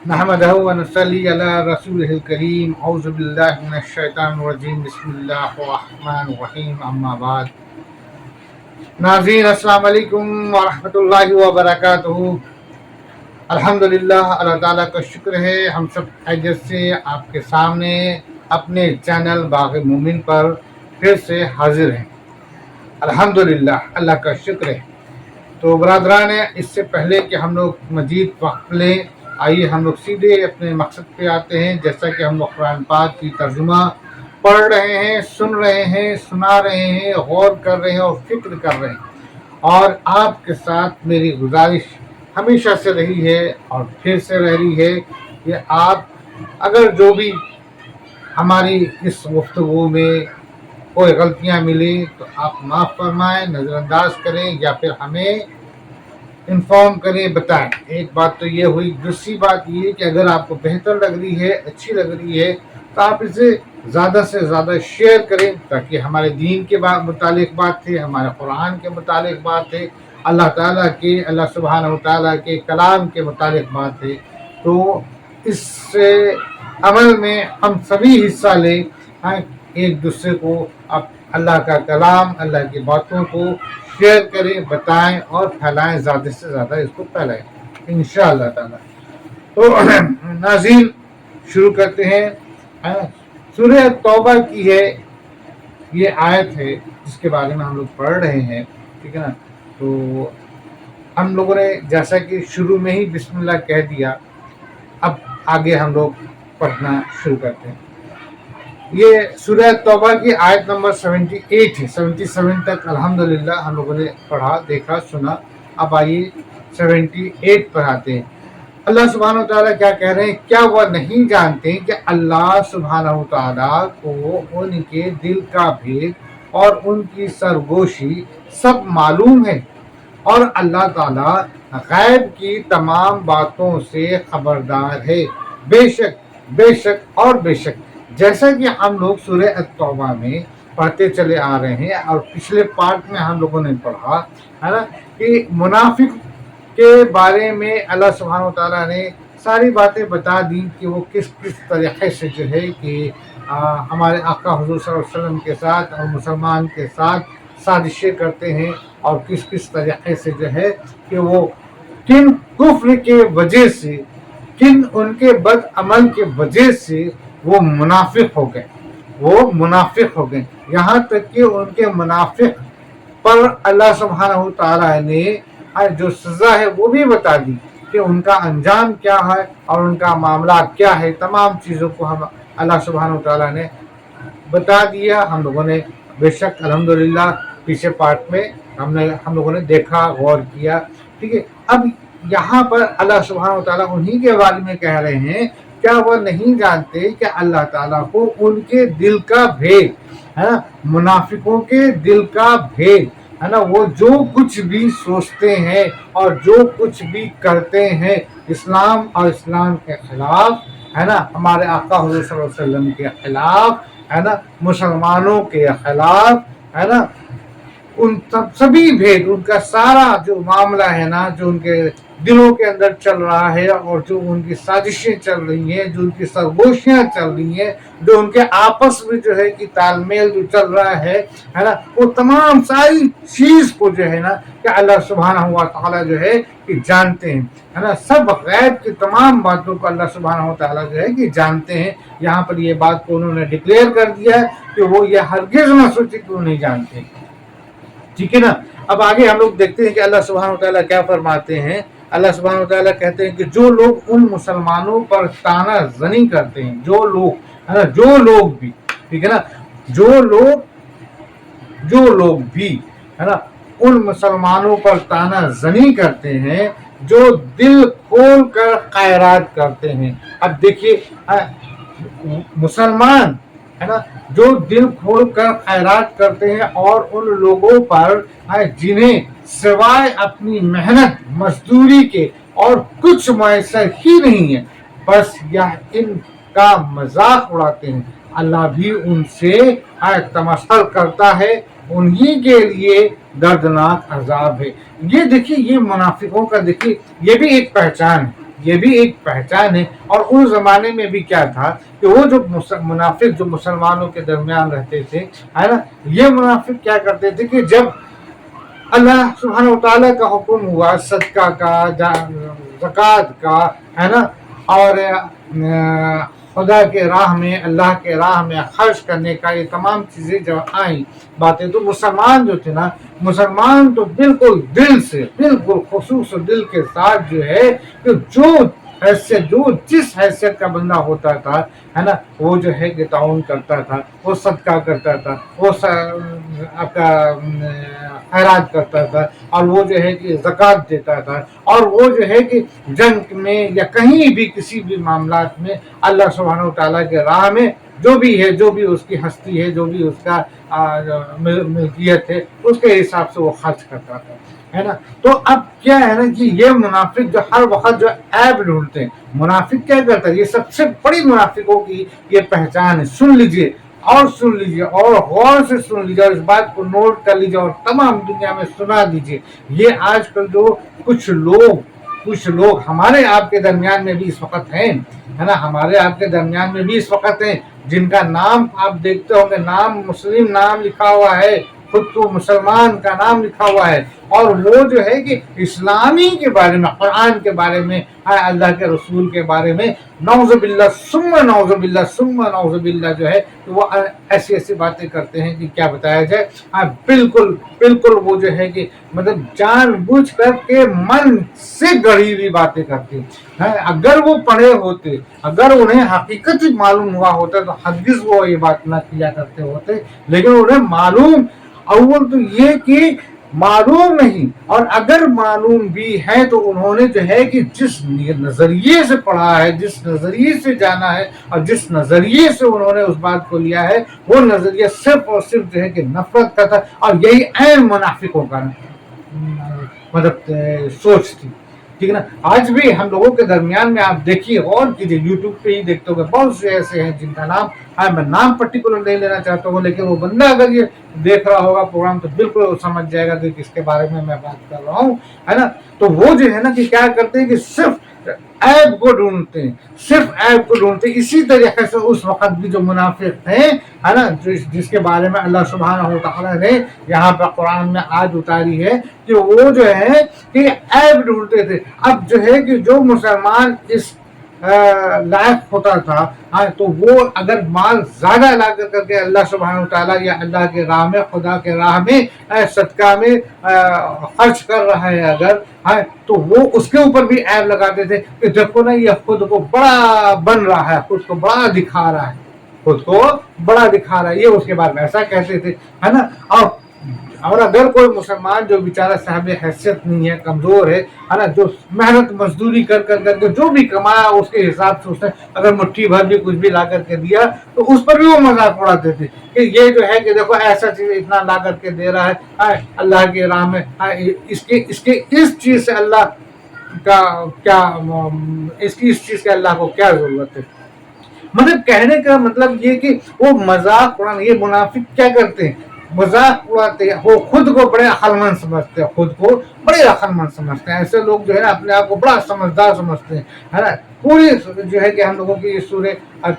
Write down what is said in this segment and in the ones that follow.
नहमदहु व नसल्ली अला रसूलिहिल करीम औज़ु बिल्लाहि मिनश शैतानिर रजीम बिस्मिल्लाहिर रहमानिर रहीम अम्मा बाद। नाज़रीन अस्सलाम वालेकुम व रहमतुल्लाहि व बरकातुहू। अल्हम्दुलिल्लाह, अल्लाह ताला का शुक्र है हम सब खैरियत से आपके सामने अपने चैनल बाग़ मोमिन पर फिर से हाजिर हैं। अल्हम्दुलिल्लाह, अल्लाह का शुक्र है। तो बरादरान, इससे पहले कि हम लोग मजीद वक्त लें, आइए हम लोग सीधे अपने मकसद पे आते हैं। जैसा कि हम लोग कुरान पाक की तर्जुमा पढ़ रहे हैं, सुन रहे हैं, सुना रहे हैं, गौर कर रहे हैं और फिक्र कर रहे हैं। और आपके साथ मेरी गुजारिश हमेशा से रही है और फिर से रह रही है कि आप अगर जो भी हमारी इस गुफ्तगू में कोई गलतियां मिली तो आप माफ़ फरमाएं, नज़रअंदाज करें या फिर हमें इन्फॉर्म करें, बताएं। एक बात तो ये हुई। दूसरी बात ये कि अगर आपको बेहतर लग रही है, अच्छी लग रही है, तो आप इसे ज़्यादा से ज़्यादा शेयर करें ताकि हमारे दीन के मुतालिक बात थे, हमारे कुरान के मुतालिक बात थे, अल्लाह सुब्हानहू तआला के कलाम के मुतालिक बात है। तो इससे अमल में हम सभी हिस्सा लें, एक दूसरे को अब अल्लाह का कलाम, अल्लाह की बातों को शेयर करें, बताएं और फैलाएं, ज़्यादा से ज़्यादा इसको फैलाएं इंशाअल्लाह ताला। तो नाज़रीन, शुरू करते हैं। सूरह तौबा की है ये आयत है जिसके बारे में हम लोग पढ़ रहे हैं, ठीक है ना। तो हम लोगों ने जैसा कि शुरू में ही बिस्मिल्लाह कह दिया, अब आगे हम लोग पढ़ना शुरू करते हैं। ये सूरह तौबा की आयत नंबर 78 है। 77 तक अल्हम्दुलिल्लाह हम लोगों ने पढ़ा, देखा, सुना। अब आइए 78 पर आते हैं। अल्लाह सुब्हानहू तआला क्या कह रहे हैं? क्या वह नहीं जानते कि अल्लाह सुब्हानहू तआला को उनके दिल का भेद और उनकी सरगोशी सब मालूम है और अल्लाह ताला गैब की तमाम बातों से खबरदार है। बेशक बेशक और बेशक, जैसा कि हम लोग सूरह तौबा में पढ़ते चले आ रहे हैं और पिछले पार्ट में हम लोगों ने पढ़ा है ना कि मुनाफिक के बारे में अल्लाह सुब्हानहू तआला ने सारी बातें बता दी कि वो किस किस तरीके से जो है कि हमारे आका हुज़ूर सल्लल्लाहु अलैहि वसल्लम के साथ और मुसलमान के साथ साजिशें करते हैं और किस किस तरीके से जो है कि वो किन कुफ्र के वजह से, किन उनके बद अमल के वजह से वो मुनाफिक हो गए। यहाँ तक कि उनके मुनाफिक पर अल्लाह सुब्हानहू तआला ने जो सज़ा है वो भी बता दी कि उनका अंजाम क्या है और उनका मामला क्या है। तमाम चीज़ों को हम अल्लाह सुब्हानहू तआला ने बता दिया। हम लोगों ने बेशक अल्हम्दुलिल्लाह पीछे पार्ट में हम लोगों ने देखा, गौर किया, ठीक है। अब यहाँ पर अल्लाह सुब्हानहू तआला उन्हीं के बारे में कह रहे हैं, क्या वह नहीं जानते कि अल्लाह ताला को उनके दिल का भेद है ना, मुनाफिकों के दिल का भेद है ना, वो जो कुछ भी सोचते हैं और जो कुछ भी करते हैं इस्लाम और इस्लाम के खिलाफ, है ना, हमारे आका हुज़ूर सल्लल्लाहु अलैहि वसल्लम के खिलाफ, है ना, मुसलमानों के खिलाफ, है ना, उन सभी भेद, उनका सारा जो मामला है ना, जो उनके दिलों के अंदर चल रहा है और जो उनकी साजिशें चल रही हैं, जो उनकी सरगोशियां चल रही हैं, जो उनके आपस में जो है कि तालमेल जो चल रहा है ना, वो तमाम सारी चीज को जो है ना कि अल्लाह सुब्हानहू व तआला जो है कि जानते हैं, है ना। सब गैब की तमाम बातों को अल्लाह सुब्हानहू व तआला जो है कि जानते हैं। यहाँ पर ये बात को उन्होंने डिक्लेयर कर दिया है कि वो ये हरगिज़ ना सोचे कि वो नहीं जानते, ठीक है ना। अब आगे हम लोग देखते हैं कि अल्लाह सुब्हानहू व तआला क्या फरमाते हैं। अल्लाह सुब्हानहू व तआला कहते हैं कि जो लोग उन मुसलमानों पर ताना जनी करते हैं, जो लोग, है ना, जो लोग भी, ठीक है ना, जो लोग भी, है ना, उन मुसलमानों पर ताना जनी करते हैं जो दिल खोल कर खैरात करते हैं। अब देखिए, मुसलमान, है ना, जो दिल खोल कर खैरात करते हैं और उन लोगों पर जिन्हें सिवाय अपनी मेहनत मजदूरी के और कुछ मैसर ही नहीं है, बस यह इनका मजाक उड़ाते हैं, अल्लाह भी उनसे तमस्खुर करता है, उन्हीं के लिए दर्दनाक अजाब है। ये देखिए, ये मुनाफिकों का देखिए, ये भी एक पहचान है, یہ بھی ایک پہچان ہے۔ اور اس زمانے میں بھی کیا تھا کہ وہ جو منافق جو مسلمانوں کے درمیان رہتے تھے، ہے نا، یہ منافق کیا کرتے تھے کہ جب اللہ سبحانہ وتعالیٰ کا حکم ہوا صدقہ کا، زکوٰۃ کا، ہے نا، اور خدا کے راہ میں، اللہ کے راہ میں خرچ کرنے کا، یہ تمام چیزیں جب آئیں باتیں، تو مسلمان جو تھے نا، مسلمان تو بالکل دل سے، بالکل خصوص دل کے ساتھ جو ہے کہ جو حیثیت، جو جس حیثیت کا بندہ ہوتا تھا، ہے نا، وہ جو ہے کہ تعاون کرتا تھا، وہ صدقہ کرتا تھا، وہ آپ کا خیرات کرتا تھا، اور وہ جو ہے کہ زکوٰۃ دیتا تھا، اور وہ جو ہے کہ جنگ میں یا کہیں بھی کسی بھی معاملات میں اللہ سبحانہ و تعالیٰ کے راہ میں جو بھی ہے، جو بھی اس کی ہستی ہے، جو بھی اس کا ملکیت ہے، اس کے حساب سے وہ خرچ کرتا تھا، ہے نا۔ تو اب کیا ہے نا کہ یہ منافق جو ہر وقت جو عیب ڈھونڈتے ہیں، منافق کیا کرتا ہے، یہ سب سے بڑی منافقوں کی یہ پہچان ہے۔ سن لیجئے اور سن لیجئے اور غور سے سن لیجئے، اور اس بات کو نوٹ کر لیجئے اور تمام دنیا میں سنا دیجئے۔ یہ آج کل جو کچھ لوگ ہمارے آپ کے درمیان میں بھی اس وقت ہیں، ہے نا، ہمارے آپ کے درمیان میں بھی اس وقت ہیں، جن کا نام آپ دیکھتے ہوں گے، نام مسلم نام لکھا ہوا ہے، خود کو مسلمان کا نام لکھا ہوا ہے، اور وہ جو ہے کہ اسلامی کے بارے میں، قرآن کے بارے میں، اللہ کے رسول کے بارے میں نعوذ باللہ ثم نعوذ باللہ ثم نعوذ باللہ جو ہے وہ ایسی باتیں کرتے ہیں کہ کیا بتایا جائے۔ بالکل وہ جو ہے کہ مطلب جان بوجھ کر کے من سے گڑھی ہوئی باتیں کرتے ہیں۔ اگر وہ پڑھے ہوتے، اگر انہیں حقیقت معلوم ہوا ہوتا تو ہرگز وہ یہ بات نہ کیا کرتے ہوتے، لیکن انہیں معلوم، اول تو یہ کہ معلوم نہیں، اور اگر معلوم بھی ہے تو انہوں نے جو ہے کہ جس نظریے سے پڑھا ہے، جس نظریے سے جانا ہے، اور جس نظریے سے انہوں نے اس بات کو لیا ہے، وہ نظریہ صرف اور صرف جو ہے کہ نفرت کا تھا، اور یہی عین منافقوں کا مطلب سوچ تھی، ٹھیک ہے نا۔ آج بھی ہم لوگوں کے درمیان میں آپ دیکھیے، غور کیجیے، یوٹیوب پہ ہی دیکھتے ہوئے بہت سے ایسے ہیں جن کا نام میں نام پرٹیکولر نہیں لینا چاہتا ہوں، لیکن وہ بندہ اگر یہ دیکھ رہا ہوگا پروگرام تو بالکل وہ سمجھ جائے گا کہ کس کے بارے میں بات کر رہا ہوں، ہے نا۔ تو وہ جو ہے نا کہ کیا کرتے ہیں کہ صرف عیب کو ڈھونڈتے ہیں، صرف عیب کو ڈھونڈتے ہیں۔ اسی طریقے سے اس وقت بھی جو منافق تھے، ہے نا، جس کے بارے میں اللہ سبحانہ و تعالیٰ نے یہاں پہ قرآن میں آیت اتاری ہے کہ وہ جو ہے کہ عیب ڈھونڈتے تھے۔ اب جو ہے کہ جو مسلمان اس لائق ہوتا تھا، تو وہ اگر مال زیادہ لا کر کے اللہ سبحانہ وتعالیٰ یا اللہ کے راہ میں، خدا کے راہ میں، صدقہ میں خرچ کر رہا ہے اگر، تو وہ اس کے اوپر بھی عیب لگاتے تھے کہ دیکھو نا، یہ خود کو بڑا بن رہا ہے، خود کو بڑا دکھا رہا ہے، خود کو بڑا دکھا رہا ہے، یہ اس کے بارے میں ایسا کہتے تھے، ہے نا۔ اور اگر کوئی مسلمان جو بیچارہ صاحب حیثیت نہیں ہے، کمزور ہے نا، جو محنت مزدوری کر کے جو بھی کمایا اس کے حساب سے اس نے اگر مٹھی بھر بھی کچھ بھی لا کر کے دیا تو اس پر بھی وہ مذاق اڑاتے تھے کہ یہ جو ہے کہ دیکھو ایسا چیز اتنا لا کر کے دے رہا ہے اللہ کے راہ میں، اس چیز سے اللہ کا کیا، اس چیز کے اللہ کو کیا ضرورت ہے۔ مطلب کہنے کا مطلب یہ کہ وہ مذاق اڑانا، یہ منافق کیا کرتے ہیں، مذاق اڑاتے ہیں، وہ خود کو بڑے عقل مند سمجھتے ہیں، خود کو بڑے عقل مند سمجھتے ہیں۔ ایسے لوگ جو ہے نا اپنے آپ کو بڑا سمجھدار سمجھتے ہیں، ہے نا۔ پوری جو ہے کہ ہم لوگوں کی سورہ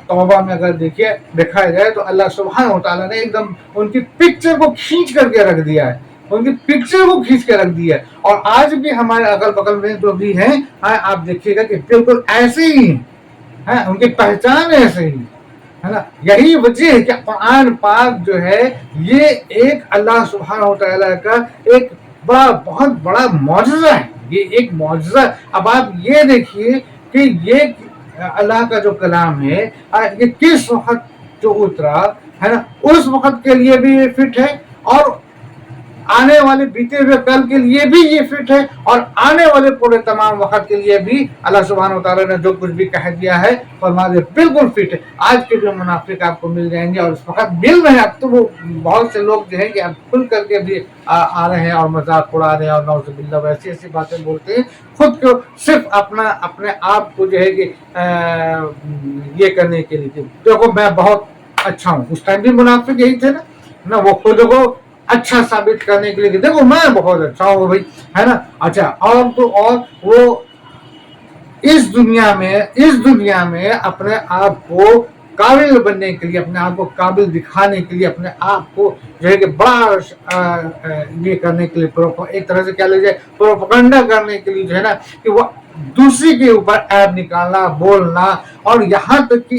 توبہ میں اگر دیکھا جائے تو اللہ سبحانہ و تعالیٰ نے ایک دم ان کی پکچر کو کھینچ کر کے رکھ دیا ہے، ان کی پکچر کو کھینچ کے رکھ دیا ہے۔ اور آج بھی ہمارے اگل بغل میں جو بھی ہیں، آپ دیکھیے گا کہ بالکل ایسے ہی ہیں، ان کی پہچان ایسے ہی ہے نا۔ یہی وجہ ہے کہ قرآن پاک جو ہے یہ ایک اللہ سبحانہ و تعالیٰ کا ایک بہت بڑا معجزہ ہے، یہ ایک معجزہ۔ اب آپ یہ دیکھیے کہ یہ اللہ کا جو کلام ہے یہ کس وقت جو اترا ہے نا، اس وقت کے لیے بھی یہ فٹ ہے، اور آنے والے بیتے ہوئے کل کے لیے بھی یہ فٹ ہے، اور آنے والے پورے تمام وقت کے لیے بھی اللہ سبحانہ و تعالیٰ نے جو کچھ بھی کہہ دیا ہے فرمایا بالکل فٹ ہے۔ آج کے جو منافق آپ کو مل جائیں گے، اور اس وقت مل رہے ہیں، اب تو وہ بہت سے لوگ جو ہیں کہ اب کھل کر کے بھی آ رہے ہیں اور مذاق اڑا رہے ہیں اور نعوذ باللہ ایسی باتیں بولتے ہیں، خود کو صرف اپنے آپ کو جو ہے کہ یہ کرنے کے لیے، دیکھو میں بہت اچھا ہوں۔ اس ٹائم بھی منافق یہی تھے نا، وہ خود کو اچھا ثابت کرنے کے لیے کہ دیکھو میں بہت اچھا ہوں بھائی، ہے نا۔ اچھا، اور تو اور وہ इस दुनिया में अपने आप को काबिल बनने के लिए, अपने आप को काबिल दिखाने के लिए, अपने आप को जो है कि बड़ा ये करने के लिए, एक तरह से क्या लीजिए प्रोपगंडा करने के लिए जो है ना कि वो दूसरे के ऊपर ऐब निकालना, बोलना, और यहाँ तक कि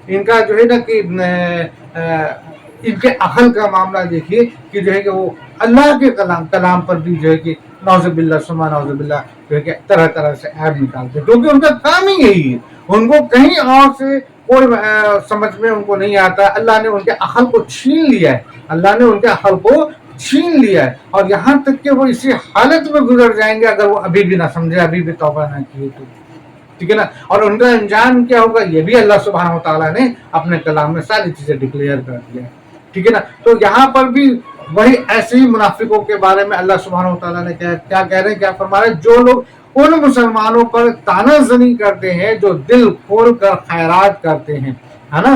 इनका जो है ना कि इनके अकल का मामला देखिए कि जो है कि वो अल्लाह के कलाम पर भी जो है कि नौजुबिल्लाह सुमा नौजुबिल्लाह जो है कि तरह तरह से ऐब निकालते, क्योंकि उनका काम ही यही है। उनको कहीं और से कोई समझ में उनको नहीं आता। अल्लाह ने उनके अकल को छीन लिया है, अल्लाह ने उनके अकल को छीन लिया है, और यहाँ तक कि वो इसी हालत में गुजर जाएंगे अगर वो अभी भी ना समझे, अभी भी तौबा ना किए तो, ठीक है ना। और उनका अंजाम क्या होगा ये भी अल्लाह सुब्हानहू व तआला ने अपने कलाम में सारी चीजें डिक्लेयर कर दिया है, ठीक है ना। तो यहाँ पर भी वही ऐसे ही मुनाफिकों के बारे में अल्लाह सुब्हानहू व तआला ने क्या कह रहे हैं, क्या फरमा रहे हैं, जो लोग उन मुसलमानों पर तानाजनी करते हैं जो दिल खोल कर खैरात करते हैं, है ना,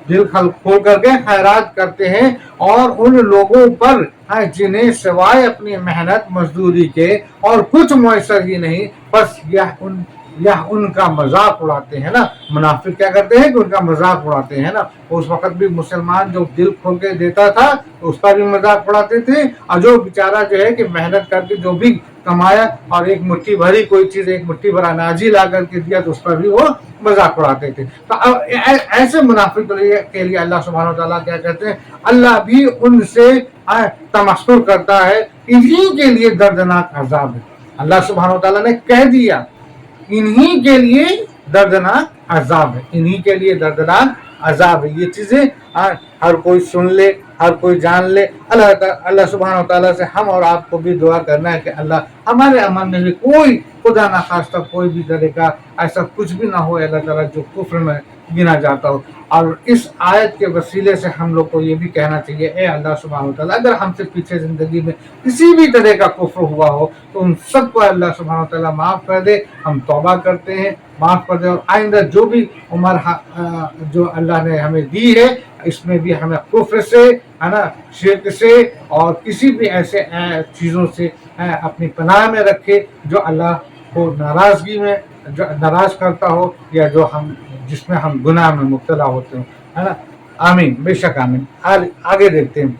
दिल खोल करके खैरात करते हैं, और उन लोगों पर जिन्हें सिवाय अपनी मेहनत मजदूरी के और कुछ मुयसर ही नहीं, बस यह उनका मजाक उड़ाते हैं ना। मुनाफिक क्या करते हैं कि उनका मजाक उड़ाते हैं ना। उस वक्त भी मुसलमान जो दिल खोल के देता था तो उसका भी मजाक उड़ाते थे, और जो बेचारा जो है कि मेहनत करके जो भी कमाया और एक मुट्ठी भरी कोई चीज, एक मुट्ठी भरा अनाज ही ला करके दिया तो उस पर भी वो मजाक उड़ाते थे। तो ऐसे मुनाफिक के लिए अल्लाह सुब्हानहू व तआला क्या कहते हैं, अल्लाह भी उनसे तमस्खुर करता है, इन्हीं के लिए दर्दनाक अजाब है। अल्लाह सुब्हानहू व तआला ने कह दिया इन्हीं के लिए दर्दनाक अजाब है, इन्हीं के लिए दर्दनाक अजाब है। ये चीजें हर कोई सुन ले, हर कोई जान ले। अल्लाह सुब्हानहू व तआला से हम और आपको भी दुआ करना है कि अल्लाह हमारे अमल में भी कोई खुदा ना खास्ता कोई भी तरह का ऐसा कुछ भी ना हो अल्लाह ताला जो कुफ्र में गिना जाता हो। और इस आयत के वसीले से हम लोग को ये भी कहना चाहिए, ए अल्लाह सुब्हानहू व तआला अगर हमसे पीछे जिंदगी में किसी भी तरह का कुफ्र हुआ हो तो उन सबको अल्लाह सुब्हानहू व तआला माफ़ कर दे। हम तौबा करते हैं, माफ़ कर दे, और आइंदा जो भी उम्र जो अल्लाह ने हमें दी है इसमें भी हमें कुफ्र से, है ना, शिर्क से और किसी भी ऐसे चीज़ों से अपनी पनाह में रखे जो अल्लाह को नाराज़गी में जो नाराज़ करता हो, या जो जिसमें हम गुनाह में मुब्तला होते हो, है ना। आमीन, बेशक आमीन। आगे देखते हैं,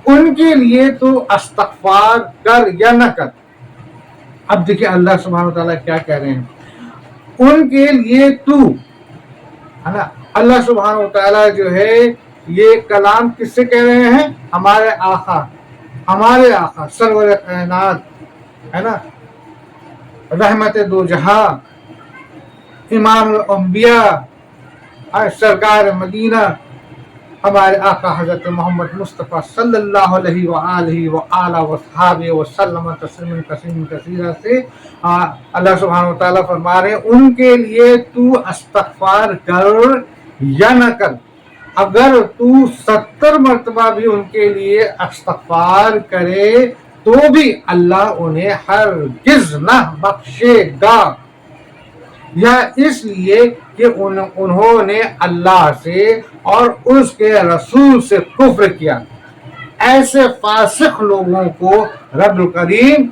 उनके लिए तो इस्तग़फ़ार कर या न कर। अब देखिए अल्लाह सुब्हानहू व तआला क्या कह रहे हैं, उनके लिए तू, है ना। अल्लाह सुब्हानहू व तआला जो है ये कलाम किससे कह रहे हैं, हमारे आका सरवर कायनात, है ना, रहमत दो जहां, इमाम अंबिया, सरकार मदीना, हमारे आका हजरत मोहम्मद मुस्तफ़ा सल्लल्लाहु अलैहि व आलिहि वसल्लम तस्लीमन कसीरा से अल्लाह सुब्हानहू व तआला फरमा रहे हैं, उनके लिए तू इस्तग़फ़ार कर या न कर। अगर तू 70 मरतबा भी उनके लिए इस्तग़फ़ार करे तो भी अल्लाह उन्हें हरगिज़ न बख्शेगा, या इसलिए कि उन्होंने अल्लाह से और उसके रसूल से कुफ्र किया। ऐसे फासिक लोगों को रब्बुल करीम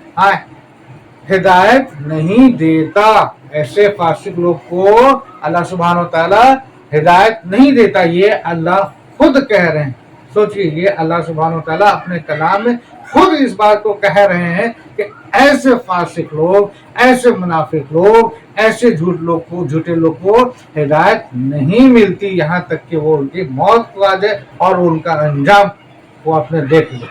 हिदायत नहीं देता, ऐसे फासिक लोग को अल्लाह सुब्हानहू व तआला हिदायत नहीं देता। ये अल्लाह खुद कह रहे हैं। सोचिए, ये अल्लाह सुब्हानहू व तआला अपने कलाम में खुद इस बात को कह रहे हैं कि ऐसे फासिक लोग, ऐसे मुनाफिक लोग, ऐसे झूठे लोग को हिदायत नहीं मिलती, यहाँ तक कि वो उनकी मौत को आ जाए और उनका अंजाम वो अपने देख ले,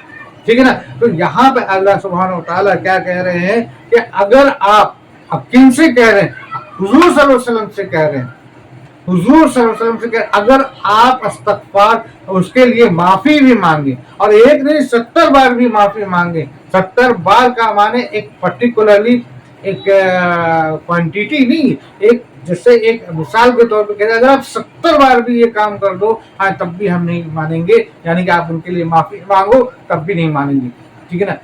ठीक है ना। तो यहाँ पे अल्लाह सुब्हानहू व तआला क्या कह रहे हैं कि अगर आप, अब किन से कह रहे हैं, हुजूर सल्लल्लाहु अलैहि वसल्लम से कह रहे हैं, हुजूर सल्लल्लाहु अलैहि वसल्लम से कह, अगर आप इस्तग़फ़ार उसके लिए माफी भी मांगे, और एक नहीं 70 बार भी माफी मांगे, 70 बार का माने एक पर्टिकुलरली एक क्वांटिटी नहीं, एक जैसे एक मिसाल के तौर पे कह, अगर आप 70 बार भी ये काम कर दो तब भी हम नहीं मानेंगे, यानी कि आप उनके लिए माफी मांगो तब भी नहीं मानेंगे, ठीक है ना।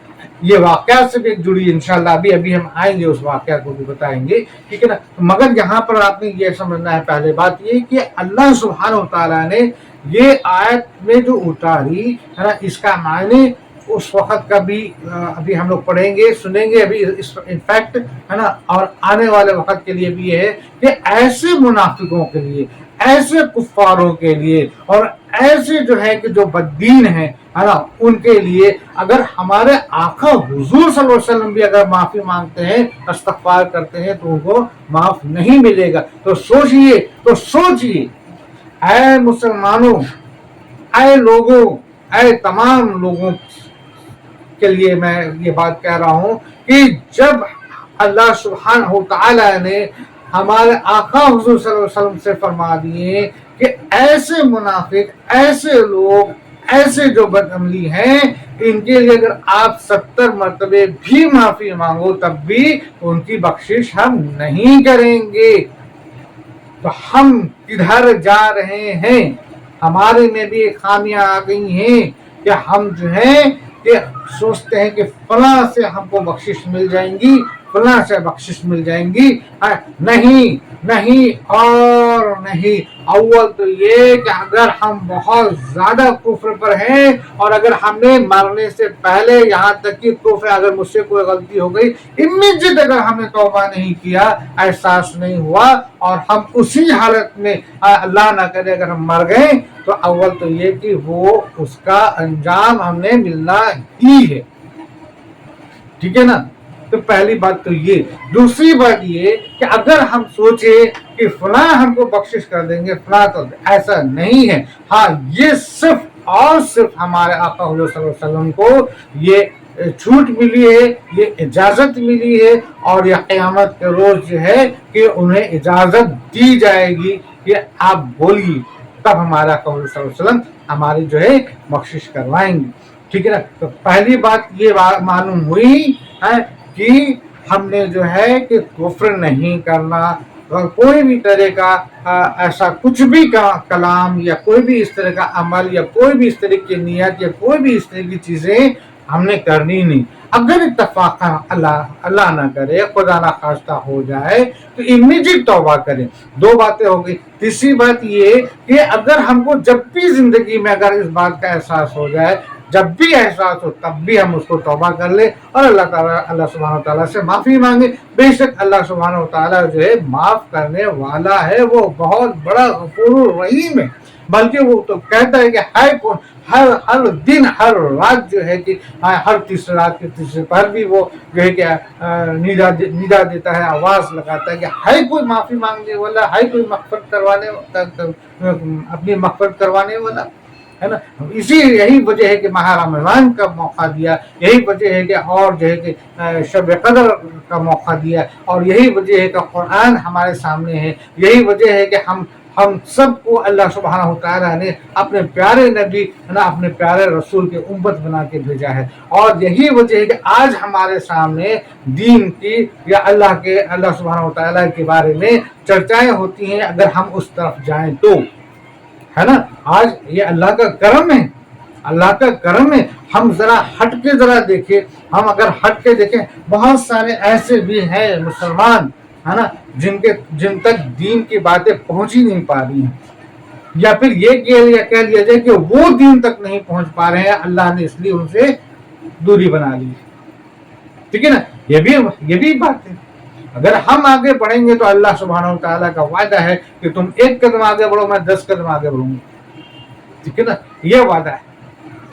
ये वाकया से भी जुड़ी इंशाल्लाह अभी हम आएंगे, उस वाकया को भी बताएंगे, ठीक है ना। मगर यहाँ पर आपने ये समझना है, पहले बात ये कि अल्लाह सुब्हानहू व तआला ने ये आयत में जो उतारी है ना, इसका मायने उस वक्त का भी अभी हम लोग पढ़ेंगे, सुनेंगे अभी इनफैक्ट, है ना। और आने वाले वक्त के लिए भी ये है कि ऐसे मुनाफिकों के लिए, ऐसे कुफ्फारों के लिए, और ऐसे जो है कि जो बद्दीन है ना, उनके लिए अगर हमारे आका हुजूर सल्लल्लाहु अलैहि वसल्लम भी अगर माफी मांगते हैं, इस्तग़फ़ार करते हैं, तो उनको माफ नहीं मिलेगा। तो सोचिए ऐ मुसलमानों, ऐ लोगों, ऐ तमाम लोगों के लिए मैं ये बात कह रहा हूं कि जब अल्लाह सुब्हानहू तआला ने हमारे आका हुजूर सल्लल्लाहु अलैहि वसल्लम से फरमा दिए कि ऐसे मुनाफिक, ऐसे लोग, ऐसे जो बदअमली हैं, इनके लिए अगर आप 70 मरतबे भी माफी मांगो तब भी उनकी बख्शिश हम नहीं करेंगे। तो हम किधर जा रहे हैं? हमारे में भी खामियां आ गई हैं कि हम जो है कि सोचते हैं कि फलां से हमको बख्शिश मिल जाएंगी, फलां से बख्शिश मिल जाएंगी। नहीं नहीं और नहीं। अव्वल तो ये कि अगर हम बहुत ज्यादा कुफ्र पर हैं और अगर हमने मरने से पहले, यहाँ तक कि कुफ्र, अगर मुझसे कोई गलती हो गई, इमीडिएट अगर हमने तौबा नहीं किया, एहसास नहीं हुआ, और हम उसी हालत में अल्लाह ना करे अगर हम मर गए, तो अव्वल तो ये कि वो उसका अंजाम हमने मिलना ही है। ठीक है ना। तो पहली बात तो ये। दूसरी बात ये कि अगर हम सोचे कि फलां हमको बख्शिश कर देंगे, फलां, तो ऐसा नहीं है। हाँ, ये सिर्फ और सिर्फ हमारे आका हुज़ूर सल्लल्लाहु अलैहि वसल्लम को ये छूट मिली है, ये इजाजत मिली है, और यह क़यामत के रोज जो है कि उन्हें इजाजत दी जाएगी कि आप बोलिए, तब हमारा आका हुज़ूर सल्लल्लाहु अलैहि वसल्लम हमारी जो है बख्शिश करवाएंगे। ठीक है ना। तो पहली बात ये मालूम हुई है कि हमने जो है कि कुफ्र नहीं करना, कोई भी तरह का ऐसा कुछ भी कलाम या कोई भी इस तरह का अमल या कोई भी इस तरह की नियत या कोई भी इस तरह की चीजें हमने करनी नहीं। अगर इत्तफाक़न अल्लाह ना करे, खुदा ना खास्ता हो जाए, तो इमीडिएट तौबा करें। दो बातें हो गई। तीसरी बात ये कि अगर हमको जब भी जिंदगी में अगर इस बात का एहसास हो जाए, जब भी एहसास हो, तब भी हम उसको तौबा कर ले और अल्लाह सुब्हानहू तआला से माफी मांगे। बेशक अल्लाह सुब्हानहू तआला जो है माफ करने वाला है, वो बहुत बड़ा गफूरुर रहीम है। बल्कि वो तो कहता है कि हर दिन, हर रात जो है कि हर तीसरी रात के तीसरे पर भी वो जो है कि निदा देता है, आवाज लगाता है कि है कोई माफी मांगने वाला, है कोई मग़फ़िरत करवाने, अपनी मग़फ़िरत करवाने वाला, है ना। यही वजह है कि माह रमज़ान का मौका दिया, यही वजह है कि और जो है कि शब क़द्र का मौका दिया, और यही वजह है कि कुरान हमारे सामने है, यही वजह है कि हम सबको अल्लाह सुब्हानहू तआला ने अपने प्यारे नबी, ना अपने प्यारे रसूल के उम्मत बना के भेजा है। और यही वजह है कि आज हमारे सामने दीन की या अल्लाह सुब्हानहू तआला के बारे में चर्चाएं होती हैं, अगर हम उस तरफ जाएं तो, है ना। आज ये अल्लाह का करम है, अल्लाह का करम है। हम जरा हट के जरा देखें, हम अगर हट के देखें, बहुत सारे ऐसे भी हैं मुसलमान, है ना, जिन तक दीन की बातें पहुंच ही नहीं पा रही हैं, या फिर ये कह लिया जाए कि वो दीन तक नहीं पहुंच पा रहे हैं, अल्लाह ने इसलिए उनसे दूरी बना ली। ठीक है ना। ये भी बात है। अगर हम आगे बढ़ेंगे तो अल्लाह सुब्हानहू तआला का वादा है कि तुम एक कदम आगे बढ़ो, मैं 10 कदम आगे बढ़ूंगा। ठीक है ना, ये वादा है।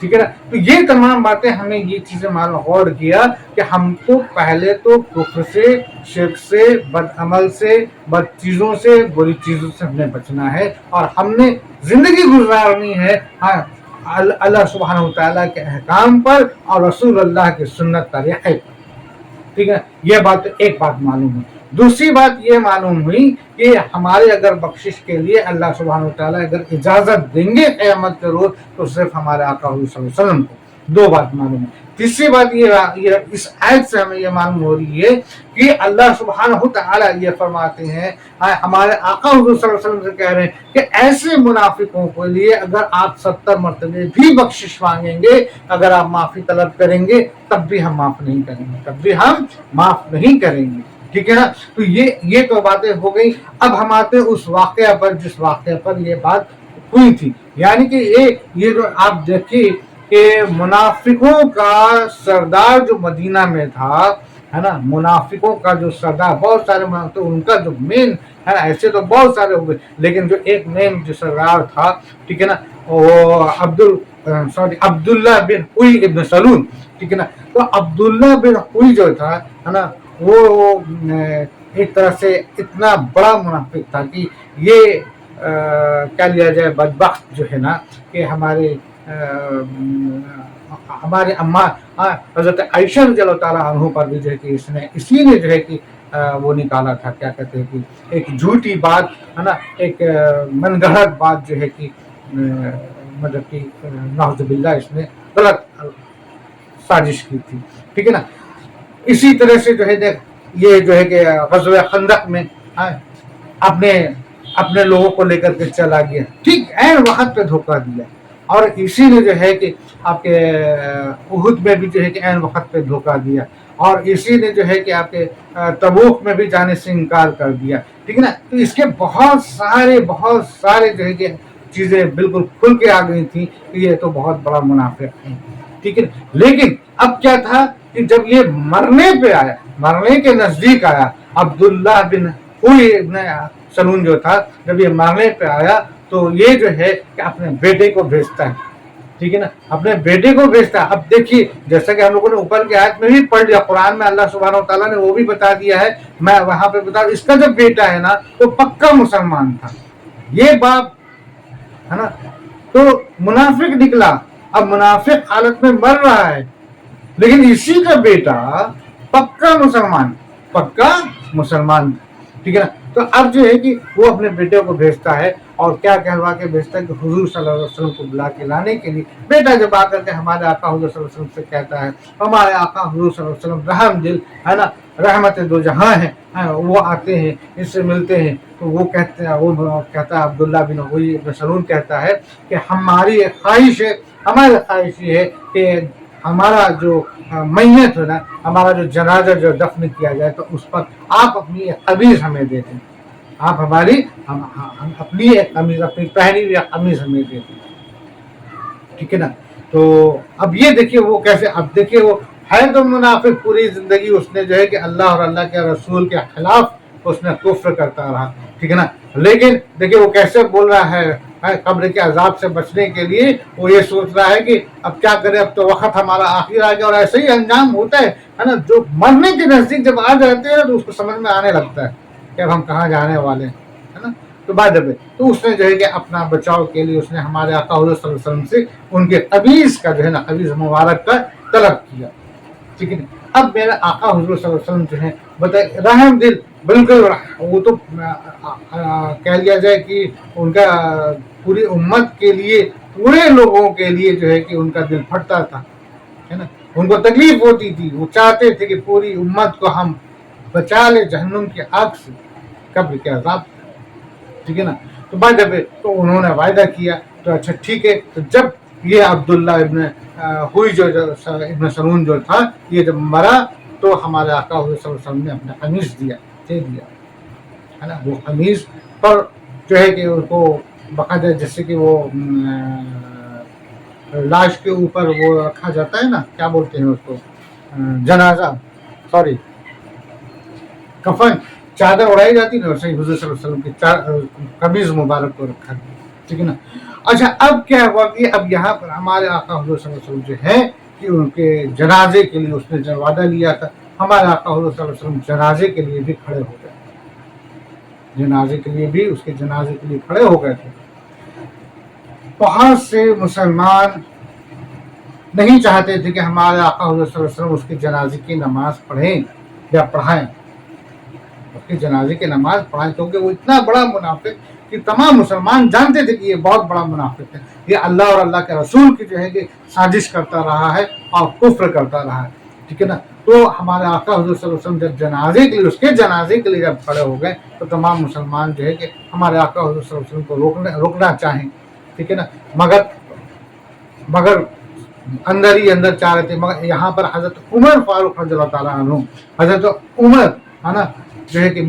ठीक है ना। तो ये तमाम बातें हमें ये चीजें मालूम गौर किया कि हमको पहले तो कुफ्र से, शिर्क से, बदअमल से, बद चीजों से, बुरी चीजों से हमें बचना है, और हमने जिंदगी गुजारनी है अल्लाह सुब्हानहू तआला के अहकाम पर और रसूल अल्लाह की सुन्नत पर। ठीक है। ये बात, एक बात मालूम है। दूसरी बात ये मालूम हुई कि हमारे अगर बख्शिश के लिए अल्लाह सुब्हानहू तआला अगर इजाजत देंगे क़यामत के रोज, तो सिर्फ हमारे आका हुज़ूर सल्लल्लाहु अलैहि वसल्लम को। दो बात मालूम है। तीसरी बात ये इस आयत से हमें ये मालूम हो रही है कि अल्लाह सुब्हानहू तआला ये फरमाते हैं, हमारे आका हुज़ूर सल्लल्लाहु अलैहि वसल्लम से कह रहे हैं कि ऐसे मुनाफिकों के लिए अगर आप 70 मरतबे भी बख्शिश मांगेंगे, अगर आप माफी तलब करेंगे, तब भी हम माफ नहीं करेंगे, तब भी हम माफ नहीं करेंगे। ठीक है ना। तो ये तो बातें हो गई। अब हम आते हैं उस वाकया पर जिस वाकया पर ये बात हुई थी, यानी कि ये जो आप देखिए کہ منافقوں کا سردار جو مدینہ میں تھا ہے نا، منافقوں کا جو سردار، بہت سارے تو ان کا جو مین ہے نا، ایسے تو بہت سارے ہوئے لیکن جو ایک مین جو سردار تھا، ٹھیک ہے نا، وہ عبداللہ بن اوئی ابن سلول، ٹھیک ہے نا. تو عبداللہ بن اوئی جو تھا ہے نا، وہ ایک طرح سے اتنا بڑا منافق تھا کہ یہ کیا لیا جائے، بدبخت جو ہے نا، کہ ہمارے اماں حضرت عائشہ رضی اللہ تعالیٰ عنہ پر بھی جو ہے کہ اسی نے جو ہے کہ وہ نکالا تھا، کیا کہتے ہیں کہ ایک جھوٹی بات ہے نا، ایک من گھڑت بات جو ہے کہ مطلب کہ نعوذ باللہ اس نے غلط سازش کی تھی، ٹھیک ہے نا. اسی طرح سے جو ہے یہ جو ہے کہ غزوہ خندق میں اپنے لوگوں کو لے کر کے چلا گیا، ٹھیک عین وقت پہ دھوکہ دیا. اور اسی نے جو ہے کہ آپ کے احد میں بھی جو ہے کہ عین وقت پہ دھوکہ دیا، اور اسی نے جو ہے کہ آپ کے تبوک میں بھی جانے سے انکار کر دیا، ٹھیک ہے نا. تو اس کے بہت سارے جو ہے کہ چیزیں بالکل کھل کے آ گئی تھیں کہ یہ تو بہت بڑا منافق ہے، ٹھیک ہے. لیکن اب کیا تھا کہ جب یہ مرنے پہ آیا، مرنے کے نزدیک آیا، عبداللہ بن اوئی ابن سلول جو تھا، جب یہ مرنے پہ آیا تو یہ جو ہے کہ اپنے بیٹے کو بھیجتا ہے، ٹھیک ہے نا، اپنے بیٹے کو بھیجتا ہے. اب دیکھیے جیسا کہ ہم لوگوں نے اوپر کی آیت میں بھی پڑھ لیا، قرآن میں اللہ سبحانہ وتعالیٰ نے وہ بھی بتا دیا ہے، میں وہاں پہ بتا، اس کا جب بیٹا ہے نا وہ پکا مسلمان تھا، یہ باپ ہے نا، تو منافق نکلا. اب منافق حالت میں مر رہا ہے، لیکن اسی کا بیٹا پکا مسلمان، ٹھیک ہے نا. تو اب جو ہے کہ وہ اپنے بیٹے کو بھیجتا ہے، اور کیا کہلوا کے بھیجتا ہے کہ حضور صلی اللہ علیہ وسلم کو بلا کے لانے کے لیے. بیٹا جب آ کر کے ہمارے آقا حضور صلی اللہ علیہ وسلم سے کہتا ہے، ہمارے آقا حضور صلی اللہ علیہ وسلم رحم دل ہے نا، رحمت دو جہاں ہیں، وہ آتے ہیں، اس سے ملتے ہیں. تو وہ کہتا ہے عبداللہ بن اوئی بن سلول کہتا ہے کہ ہماری خواہش یہ ہے کہ ہمارا جو میت ہے نا، ہمارا جو جنازہ جو دفن کیا جائے تو اس پر آپ اپنی ایک قمیض ہمیں دے دیں، آپ ہماری اپنی ایک قمیض، اپنی پہنی ہوئی قمیض ہمیں دے دیں، ٹھیک ہے نا. تو اب یہ دیکھیے وہ کیسے، اب دیکھیے وہ ہے تو منافق، پوری زندگی اس نے جو ہے کہ اللہ اور اللہ کے رسول کے خلاف اس نے کفر کرتا رہا، ٹھیک ہے نا. لیکن دیکھیے وہ کیسے بول رہا ہے، قبر کے عذاب سے بچنے کے لیے وہ یہ سوچ رہا ہے کہ اب کیا کرے، اب تو وقت ہمارا آخر آ گیا. اور ایسے ہی انجام ہوتا ہے نا، جو مرنے کے نزدیک جب آ جاتے ہیں تو اس کو سمجھ میں آنے لگتا ہے کہ اب ہم کہاں جانے والے ہیں نا. تو بعد میں تو اس نے جو ہے کہ اپنا بچاؤ کے لیے اس نے ہمارے آقا حضور صلی اللہ علیہ وسلم سے ان کے قمیض کا جو ہے نا، قمیض مبارک کا طلب کیا، ٹھیک ہے. اب میرے آقا حضور صلی اللہ علیہ وسلم جو ہے بتائے رحم دل، بالکل وہ تو کہہ لیا جائے کہ ان کا پوری امت کے لیے، پورے لوگوں کے لیے جو ہے کہ ان کا دل پھٹتا تھا، ہے نا. ان کو تکلیف ہوتی تھی، وہ چاہتے تھے کہ پوری امت کو ہم بچا لے جہنم کی آگ سے، قبر کے عذاب سے، ٹھیک ہے نا. تو بعد تو انہوں نے وعدہ کیا، تو اچھا ٹھیک ہے. تو جب یہ عبداللہ ابن ہوئی جو ابن سلول جو تھا، یہ جب مرا تو ہمارے آقا حضور صلی اللہ علیہ وسلم نے اپنا قمیص دے دیا ہے نا. وہ قمیص پر جو ہے کہ ان کو باقاعدہ جیسے کہ وہ لاش کے اوپر وہ رکھا جاتا ہے نا، کیا بولتے ہیں اس کو، جنازہ، سوری، کفن، چادر اڑائی جاتی نا، ویسے حضور صلی اللہ علیہ وسلم کی قمیض مبارک کو رکھا گیا، ٹھیک ہے نا. اچھا اب کیا ہوا کہ اب یہاں پر ہمارے آقا حضور صلی اللہ علیہ وسلم جو ہے کہ ان کے جنازے کے لیے اس نے جو وعدہ لیا تھا، ہمارے آقا حضور صلی اللہ علیہ وسلم جنازے کے لیے بھی کھڑے ہو گئے، اس کے جنازے کے لیے کھڑے ہو گئے تھے. بہت سے مسلمان نہیں چاہتے تھے کہ ہمارے آقا حضور صلی اللہ علیہ وسلم اس کے جنازے کی نماز پڑھیں یا پڑھائیں، اس کے جنازے کی نماز پڑھائیں، کیونکہ وہ اتنا بڑا منافق کہ تمام مسلمان جانتے تھے کہ یہ بہت بڑا منافق ہے، یہ اللہ اور اللہ کے رسول کی جو ہے کہ سازش کرتا رہا ہے اور کفر کرتا رہا ہے، ٹھیک ہے نا. تو ہمارے آقا حضور صلی اللہ علیہ وسلم جب جنازے کے لیے، اس کے جنازے کے لیے جب کھڑے ہو گئے تو تمام مسلمان جو ہے کہ ہمارے آقا حضور صلی اللہ علیہ وسلم کو روکنا چاہیں، ٹھیک ہے نا. مگر اندر ہی اندر چاہ رہے تھے. مگر یہاں پر حضرت عمر فاروق رضی اللہ تعالیٰ عنہ، حضرت عمر ہے نا جو ہے کہ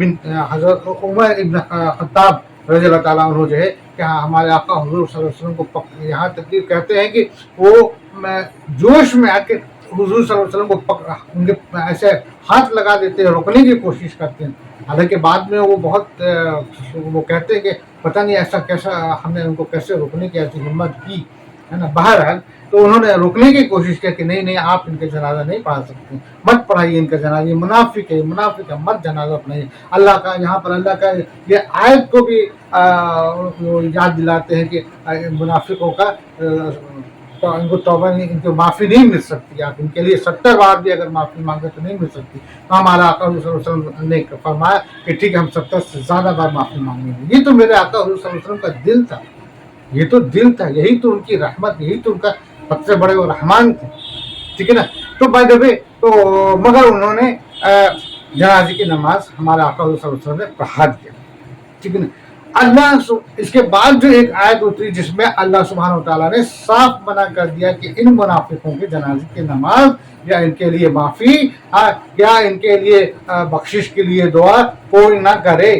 حضرت عمر ابن خطاب रज़ी अल्लाह ताला अन्हु जो है कि हाँ हमारे आका हुजूर सल्लल्लाहु अलैहि वसल्लम को यहाँ तक कि कहते हैं कि वो जोश में आके हुजूर सल्लल्लाहु अलैहि वसल्लम को उनके ऐसे हाथ लगा देते हैं, रोकने की कोशिश करते हैं। हालांकि बाद में वो बहुत वो कहते हैं कि पता नहीं ऐसा कैसा हमने उनको कैसे रोकने की ऐसी हिम्मत की, है ना। बहरहाल तो उन्होंने रोकने की कोशिश की कि नहीं नहीं आप इनके जनाजा नहीं पढ़ा सकते, मत पढ़ाइए इनका जनाजा, ये मुनाफिक है मत जनाजा पढ़ाइए। अल्लाह का यहाँ पर अल्लाह का ये आयत को भी याद दिलाते हैं कि मुनाफिकों का तो इनको तौबा नहीं, इनको माफ़ी नहीं मिल सकती, आप इनके लिए 70 बार भी अगर माफ़ी मांगे तो नहीं मिल सकती। तो हमारा आका हुज़ूर सल्लल्लाहु अलैहि वसल्लम ने फरमाया कि ठीक है हम 70 से ज़्यादा बार माफ़ी मांगेंगे। ये तो मेरे आका हुज़ूर सल्लल्लाहु अलैहि वसल्लम का दिल था, ये तो दिल था, यही तो उनकी रहमत, यही तो उनका सबसे बड़े वो रहमान थे, ठीक है ना। तो बाय द वे तो मगर उन्होंने जनाजे की नमाज हमारे आका हुज़ूर सल्लल्लाहु अलैहि वसल्लम ने पढ़ा दिया, ठीक है ना। अल्लाह इसके बाद जो एक आयत उतरी जिसमें अल्लाह सुब्हानहू व तआला ने साफ मना कर दिया कि इन मुनाफिकों के जनाजे की नमाज या इनके लिए माफ़ी या इनके लिए बख्शिश के लिए दुआ कोई ना करे,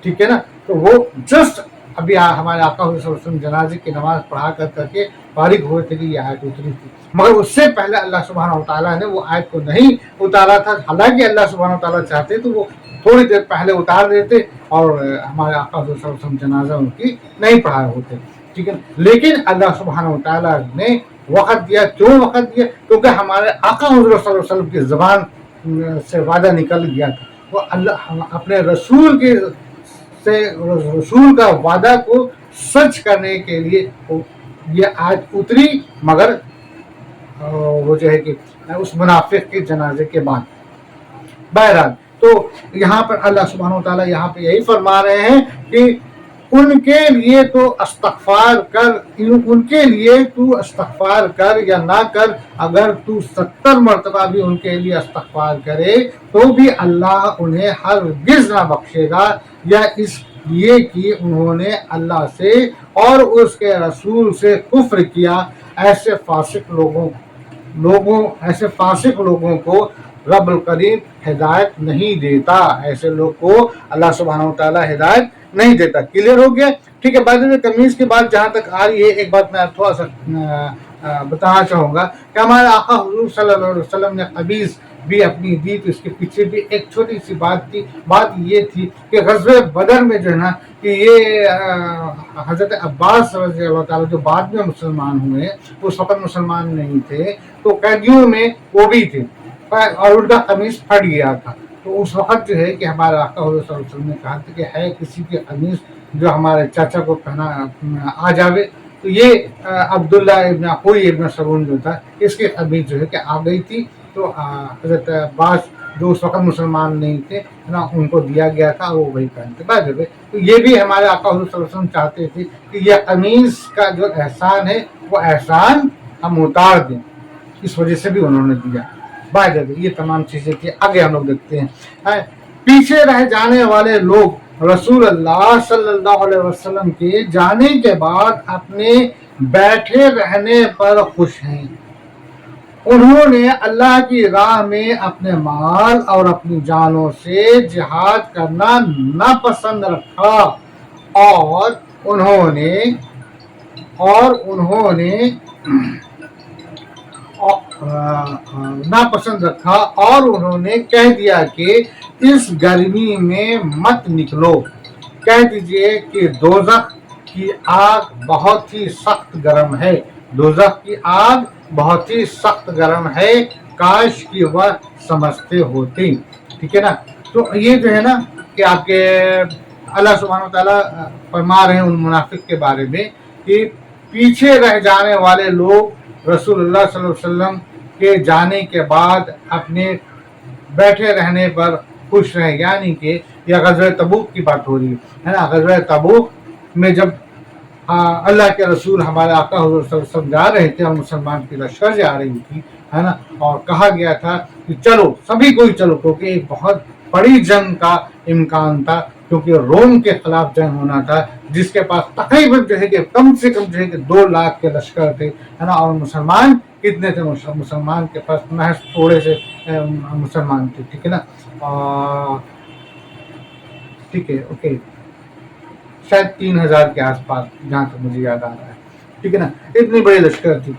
ठीक है ना। तो वो जस्ट अभी हमारे आका हुज़ूर जनाजे की नमाज पढ़ा करके फारिग हुए थे कि ये आयत उतरी थी, मगर उससे पहले अल्लाह सुब्हानहू व तआला ने वो आयत को नहीं उतारा था। हालांकि अल्लाह सुब्हानहू व तआला चाहते तो वो थोड़ी देर पहले उतार देते और हमारे आका सल्लल्लाहु अलैहि वसल्लम जनाजा उनकी नहीं पढ़ाए होते, ठीक है। लेकिन अल्लाह सुब्हानहू व तआला ने वक़्त दिया। क्यों वक़्त दिया? क्योंकि हमारे आका हुज़ूर सल्लल्लाहु अलैहि वसल्लम की ज़बान से वादा निकल गया था। वो अल्लाह अपने रसूल का वादा को सच करने के लिए ये आयत उतरी, मगर वो जो है कि उस मुनाफिक के जनाजे के बाद। बहरहाल तो यहाँ पर अल्लाह सुब्हानहू व तआला यहाँ पे यही फरमा रहे हैं कि उनके लिए तो इस्तग़फ़ार कर, उनके लिए तू इस्तग़फ़ार कर या ना कर, अगर तू 70 मरतबा भी उनके लिए इस्तग़फ़ार करे तो भी अल्लाह उन्हें हरगिज़ ना बख्शेगा, या इसलिए कि उन्होंने अल्लाह से और उसके रसूल से कुफ्र किया। ऐसे फासिक लोगों को रब्बुल करीम हिदायत नहीं देता, ऐसे लोग को अल्लाह सुब्हानहू व तआला हिदायत नहीं देता। क्लियर हो गया, ठीक है। बाद में कमीज की बात जहाँ तक आ रही है, एक बात मैं थोड़ा सा बताना चाहूँगा कि हमारे आका हुज़ूर सल्लल्लाहु अलैहि वसल्लम ने कमीज भी अपनी दी, तो इसके पीछे भी एक छोटी सी बात थी। बात ये थी कि ग़ज़वे बदर में जो है ना कि ये हज़रत अब्बास रज़ी अल्लाह ताला जो बाद में मुसलमान हुए, उस वक़्त मुसलमान नहीं थे, तो कैदियों में वो भी थे और उनका कमीज फट गया था। तो उस वक़्त जो है कि हमारे आका हुज़ूर सल्लल्लाहु अलैहि वसल्लम ने कहा था कि है किसी की कमीज जो हमारे चाचा को पहना आ जावे, तो ये अब्दुल्ला इब्न अख़ुई इब्न सलूल जो था, इसकी कमीज जो है कि आ गई थी। तो हज़रत अब्बास जो उस वक़्त मुसलमान नहीं थे ना, उनको दिया गया था, वो वही पहनते बाद में। तो ये भी हमारे आका हुज़ूर सल्लल्लाहु अलैहि वसल्लम चाहते थे कि यह कमीज का जो एहसान है वो एहसान हम उतार दें, इस वजह से भी उन्होंने दिया। बाय द वे ये तमाम चीज़ें थी। आगे हम लोग देखते हैं, पीछे रह जाने वाले लोग रसूल अल्लाह सल्लल्लाहु अलैहि वसल्लम के जाने के बाद अपने बैठे रहने पर खुश हैं। उन्होंने अल्लाह की राह में अपने माल और अपनी जानों से जिहाद करना नापसंद रखा और उन्होंने नापसंद रखा और उन्होंने कह दिया कि इस गर्मी में मत निकलो, कह दीजिए कि दोज़ख की आग बहुत ही सख्त गर्म है, दोज़ख की आग बहुत ही सख्त गर्म है, काश कि वह समझते होते, ठीक है ना। तो ये जो है ना कि आपके अल्लाह सुब्हानहू व तआला फरमा रहे हैं उन मुनाफिक के बारे में कि पीछे रह जाने वाले लोग रसूलुल्लाह सल्लल्लाहु अलैहि वसल्लम के जाने के बाद अपने बैठे रहने पर खुश रहे, यानी कि यह ग़ज़वा तबूक की बात हो रही है ना। ग़ज़वा तबूक में जब अल्लाह के रसूल हमारे आका हुज़ूर सल्लल्लाहु अलैहि वसल्लम जा रहे थे और मुसलमान की लश्कर जा रही थी, है ना, और कहा गया था कि चलो सभी को ही चलो, क्योंकि एक बहुत बड़ी जंग का इम्कान था, क्योंकि रोम के खिलाफ जंग होना था, जिसके पास तकरीबन जो है कि कम से कम जो है कि 2 लाख के लश्कर थे, है ना। और मुसलमान कितने थे? मुसलमान के पास महज थोड़े से मुसलमान थे, ठीक है ना। ठीक है, ओके, शायद 3000 के आसपास, जहाँ तक मुझे याद आ रहा है, ठीक है ना, इतनी बड़ी लश्कर थी।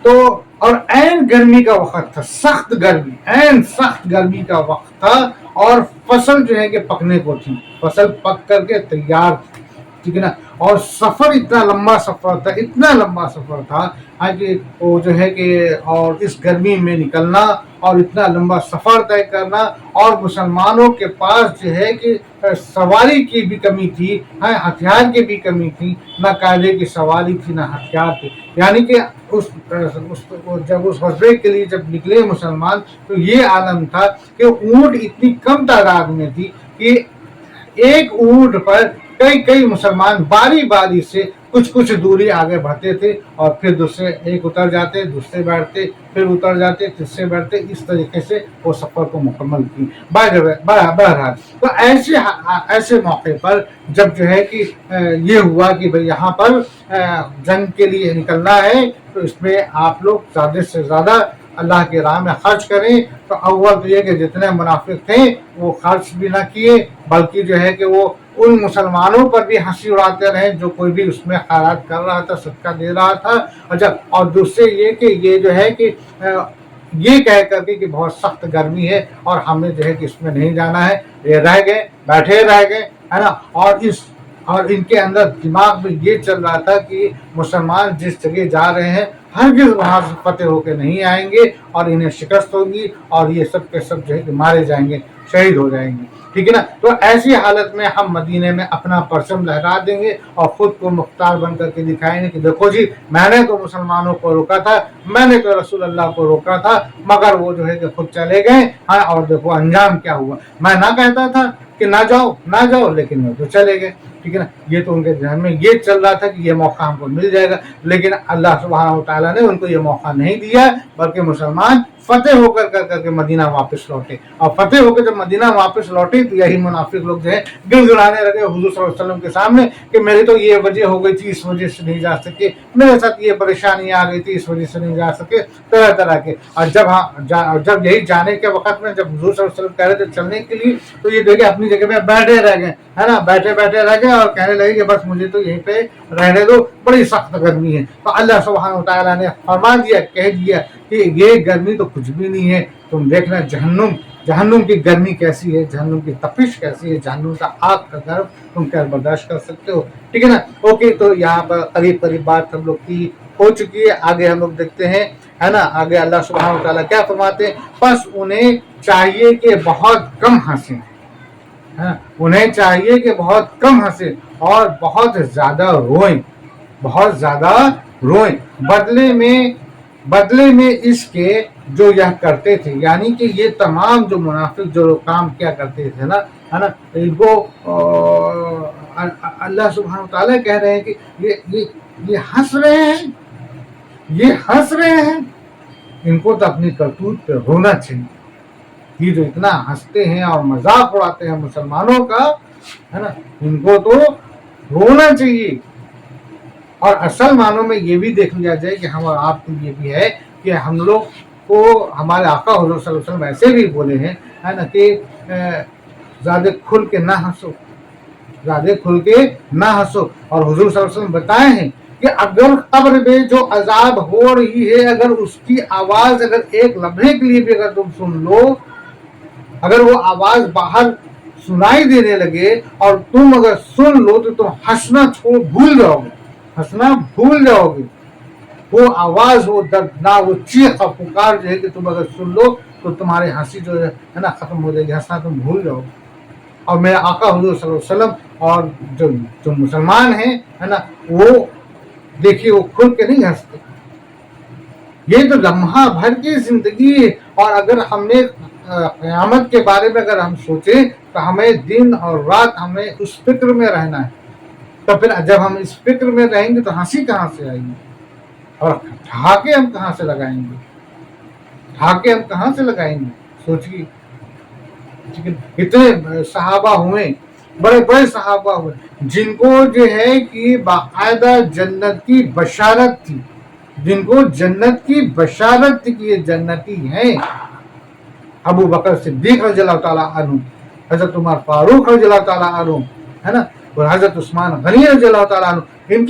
तो और ऐन गर्मी का वक्त था, सख्त गर्मी, ऐन सख्त गर्मी का वक्त था, और फसल जो है कि पकने को थी, फसल पक करके तैयार थी, ठीक है ना। और सफर इतना लंबा सफर था, इतना लंबा सफर था कि वो जो है कि और इस गर्मी में निकलना और इतना लंबा सफर तय करना, और मुसलमानों के पास जो है कि सवारी की भी कमी थी, हथियार की भी कमी थी, ना कायदे की सवारी थी ना हथियार थी। यानी कि जब उस गज़वे के लिए जब निकले मुसलमान, तो ये आलम था कि ऊंट इतनी कम तादाद में थी कि एक ऊंट पर कई कई मुसलमान बारी बारी से कुछ कुछ दूरी आगे बढ़ते थे, और फिर दूसरे, एक उतर जाते, दूसरे बैठते, फिर उतर जाते, तीसरे बैठते, इस तरीके से वो सफर को मुकम्मल की। बहरहाल तो ऐसे मौके पर जब जो है कि ये हुआ कि भाई यहाँ पर जंग के लिए निकलना है, तो इसमें आप लोग ज़्यादा से ज़्यादा अल्लाह के राह में खर्च करें। तो अव्वल तो ये कि जितने मुनाफिक थे वो खर्च भी ना किए, बल्कि जो है कि वो उन मुसलमानों पर भी हंसी उड़ाते रहे जो कोई भी उसमें खैरात कर रहा था, सदका दे रहा था। और दूसरे ये कि ये जो है कि ये कह करके कि बहुत सख्त गर्मी है और हमें जो है कि इसमें नहीं जाना है, ये रह गए, बैठे रह गए, है ना। और इनके अंदर दिमाग में ये चल रहा था कि मुसलमान जिस जगह जा रहे हैं हरगिज़ वहां से फतेह होकर नहीं आएंगे, और इन्हें शिकस्त होगी, और ये सब के सब जो है कि मारे जाएंगे, शहीद हो जाएंगे, ठीक है ना। तो ऐसी हालत में हम मदीने में अपना परचम लहरा देंगे और खुद को मुख्तार बन करके दिखाएंगे कि देखो जी, मैंने तो मुसलमानों को रोका था, मैंने तो रसूल अल्लाह को रोका था, मगर वो जो है कि खुद चले गए, हाँ, और देखो अंजाम क्या हुआ। मैं ना कहता था कि ना जाओ, लेकिन वो तो चले गए, ठीक है ना। ये तो उनके ध्यान में ये चल रहा था कि ये मौका हमको मिल जाएगा, लेकिन अल्लाह सुब्हानहू व तआला ने उनको ये मौका नहीं दिया, बल्कि मुसलमान फतेह होकर करके मदीना वापस लौटे। और फतेह होकर जब मदीना वापस लौटे, तो यही मुनाफिक लोग जो है गिड़गिड़ाने लगे हुजूर सल्लल्लाहु अलैहि वसल्लम के सामने कि मेरी तो ये वजह हो गई थी, इस वजह से नहीं जा सके, मेरे साथ ये परेशानी आ गई थी, इस वजह से नहीं जा सके, तरह तरह के। और जब यही जाने के वक्त में जब हुजूर सल्लल्लाहु अलैहि वसल्लम कह रहे थे चलने के लिए, तो ये देखिए अपनी जगह पे बैठे रह गए, है ना, बैठे रह गए, और कहने लगे कि बस मुझे तो यहीं पे रहने दो, बड़ी सख्त गर्मी है। तो अल्लाह सुब्हानहू व तआला ने फरमा दिया, कह दिया कि ये गर्मी तो कुछ भी नहीं है, तुम देखना जहन्नुम की गर्मी कैसी है, जहन्नुम की तपिश कैसी है, जहन्नुम का आग का गर्म तुम क्या बर्दाश्त कर सकते हो, ठीक है ना। ओके, तो यहाँ पर करीब बात हम लोग की हो चुकी है, आगे हम लोग देखते हैं, है ना। आगे अल्लाह सुब्हानहू व तआला क्या फरमाते हैं, बस उन्हें चाहिए कि बहुत कम हंसें, उन्हें चाहिए कि बहुत कम हंसे और बहुत ज्यादा रोएं, बदले में इसके जो यह करते थे। यानी कि ये तमाम जो मुनाफिक जो काम क्या करते थे ना, है ना, इनको अल्लाह सुब्हानहू व तआला कह रहे हैं कि ये हंस रहे हैं, इनको तो अपनी करतूत पे रोना चाहिए। ये जो इतना हंसते हैं और मजाक उड़ाते हैं मुसलमानों का, है ना, इनको तो रोना चाहिए। और असल मानों में ये भी देख लिया जाए कि हम और आपको ये भी है कि हम लोग को हमारे आका हुज़ूर सल्लल्लाहु अलैहि वसल्लम ऐसे भी बोले हैं, है ना, कि ज़्यादा खुल के ना हंसो, और हुज़ूर सल्लल्लाहु अलैहि वसल्लम बताए हैं कि अगर कब्र में जो अजाब हो रही है, अगर उसकी आवाज़ अगर एक लम्हे के लिए भी अगर तुम सुन लो, अगर वो आवाज़ बाहर सुनाई देने लगे और तुम अगर सुन लो, तो तुम हंसना भूल जाओगे। वो आवाज़, वो दर्दनाक, वो चीख और पुकार जो है कि तुम अगर सुन लो, तो तुम्हारी हंसी जो है ना खत्म हो जाएगी, हंसना तुम भूल जाओगे। और मेरे आका हुज़ूर सल्लल्लाहु अलैहि वसल्लम और जो मुसलमान हैं, है ना, वो देखिए वो खुल के नहीं हंसते। ये तो लम्हा भर की जिंदगी है, और अगर हमने क़यामत के बारे में अगर हम सोचें, तो हमें दिन और रात हमें उस फिक्र में रहना है। तो फिर जब हम इस फिक्र में रहेंगे तो हंसी कहाँ से आएगी, और ठहाके हम कहाँ से लगाएंगे, सोचिए। इतने सहाबा हुए, बड़े सहाबा हुए, जिनको जो है कि बाकायदा जन्नत की बशारत थी, कि ये जन्नती हैं। अबू बकर सिद्दीक रज़ियल्लाहु ताला अन्हु, हज़रत उमर फारूक रज़ियल्लाहु ताला अन्हु, है ना, اور حضرت عثمان غنی رضی اللہ تعالیٰ عنہ ان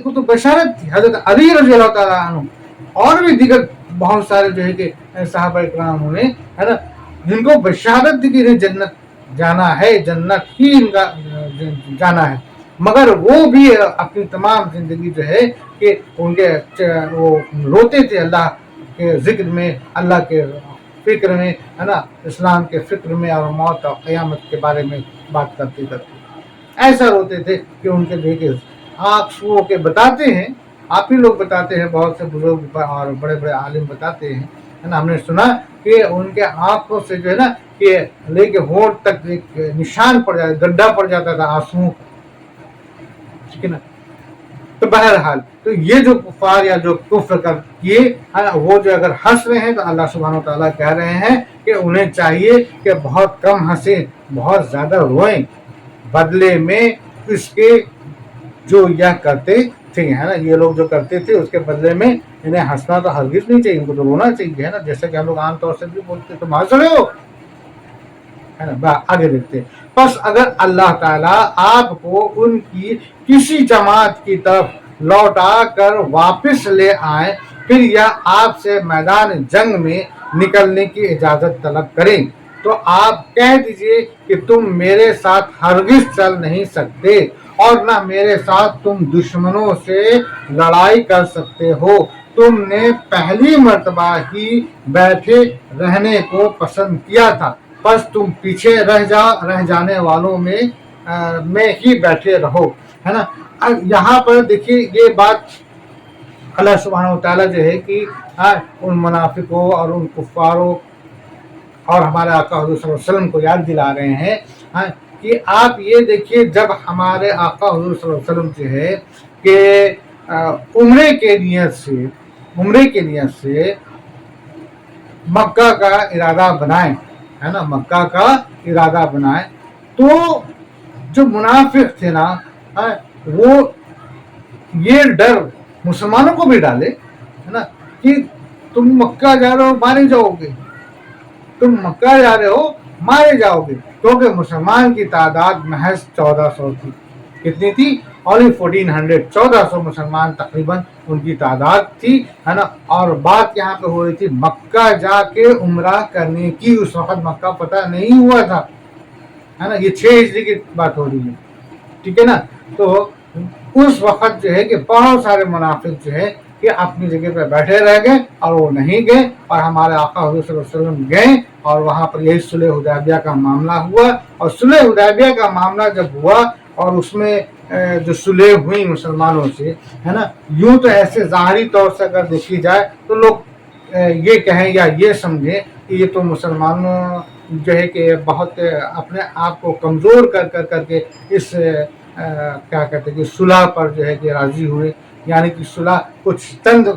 کو تو بشارت تھی، حضرت علی رضی اللہ تعالیٰ عنہ اور بھی دیگر بہت سارے جو ہے کہ صحابہ اکرام ہوئے ہے نا، جن کو بشارت تھی کہ انہیں جنت جانا ہے، جنت ہی ان کا جانا ہے، مگر وہ بھی اپنی تمام زندگی جو ہے کہ ان کے وہ روتے تھے اللہ کے ذکر میں، اللہ کے فکر میں ہے نا، اسلام کے فکر میں، اور موت اور قیامت کے بارے میں بات کرتے کرتے ایسا روتے تھے کہ ان کے دیکھے آنکھ سو کے بتاتے ہیں، آپ ہی لوگ بتاتے ہیں، بہت سے بزرگ اور بڑے بڑے عالم بتاتے ہیں ہے نا، ہم نے سنا کہ ان کے آنکھوں سے جو ہے نا کہ لے کے ہونٹ تک ایک نشان پڑ جاتا، گڈھا پڑ جاتا تھا آنسوؤں کا، ٹھیک ہے نا۔ تو بہرحال تو یہ جو کفار یا جو کفر کر کیے وہ جو اگر ہنس رہے ہیں تو اللہ سبحانہ وتعالیٰ کہہ رہے ہیں کہ انہیں چاہیے کہ بہت کم ہنسیں، بہت زیادہ روئیں، بدلے میں اس کے جو یہ کرتے تھے ہے نا، یہ لوگ جو کرتے تھے اس کے بدلے میں انہیں ہنسنا تو ہرگز نہیں چاہیے، ان کو تو رونا چاہیے ہے نا، جیسا کہ ہم لوگ عام طور سے بھی بولتے تم ہنس رہے ہو ہے نا۔ آگے دیکھتے پس اگر اللہ تعالیٰ آپ کو ان کی کسی جماعت کی طرف لوٹا کر واپس لے آئے، پھر یا آپ سے میدان جنگ میں نکلنے کی اجازت طلب کریں، تو آپ کہہ دیجئے کہ تم میرے ساتھ ہرگز چل نہیں سکتے، اور نہ میرے ساتھ تم دشمنوں سے لڑائی کر سکتے ہو، تم نے پہلی مرتبہ ہی بیٹھے رہنے کو پسند کیا تھا، بس تم پیچھے رہ جانے والوں میں ہی بیٹھے رہو ہے نا۔ یہاں پر دیکھیے یہ بات اللہ سبحانہ وتعالیٰ جو ہے کہ ان منافقوں اور ان کفاروں اور ہمارے آقا حضور صلی اللہ علیہ وسلم کو یاد دلا رہے ہیں کہ آپ یہ دیکھیے، جب ہمارے آقا حضور صلی اللہ علیہ وسلم جو ہے کہ عمرے کے نیت سے مکہ کا ارادہ بنائیں ہے نا، مکہ کا ارادہ بنائیں، تو جو منافق تھے نا وہ یہ ڈر مسلمانوں کو بھی ڈالے ہے نا کہ تم مکہ جا رہے ہو مارے جاؤ گے، تم مکہ جا رہے ہو مارے جاؤ گے، کیونکہ مسلمان کی تعداد محض 1400 تھی، کتنی تھی؟ only 1400، 1400 مسلمان تقریباً ان کی تعداد تھی ہے نا۔ اور بات یہاں پہ ہو رہی تھی مکہ جا کے عمرہ کرنے کی، اس وقت مکہ فتح نہیں ہوا تھا ہے نا، یہ 6 ہجری کی بات ہو رہی ہے، ٹھیک ہے نا۔ تو اس وقت جو ہے کہ بہت سارے منافق جو ہے کہ اپنی جگہ پہ بیٹھے رہ گئے اور وہ نہیں گئے، اور ہمارے آقا حضور صلی اللہ علیہ وسلم گئے، اور وہاں پر یہی صلح حدیبیہ کا معاملہ ہوا، اور صلح حدیبیہ کا معاملہ جب ہوا اور اس میں جو صلح ہوئی مسلمانوں سے ہے نا، یوں تو ایسے ظاہری طور سے اگر دیکھی جائے تو لوگ یہ کہیں یا یہ سمجھیں کہ یہ تو مسلمانوں جو ہے کہ بہت اپنے آپ کو کمزور کر کے اس کیا کہتے ہیں کہ صلح پر جو ہے کہ راضی ہوئے، یعنی کہ صلح کچھ چند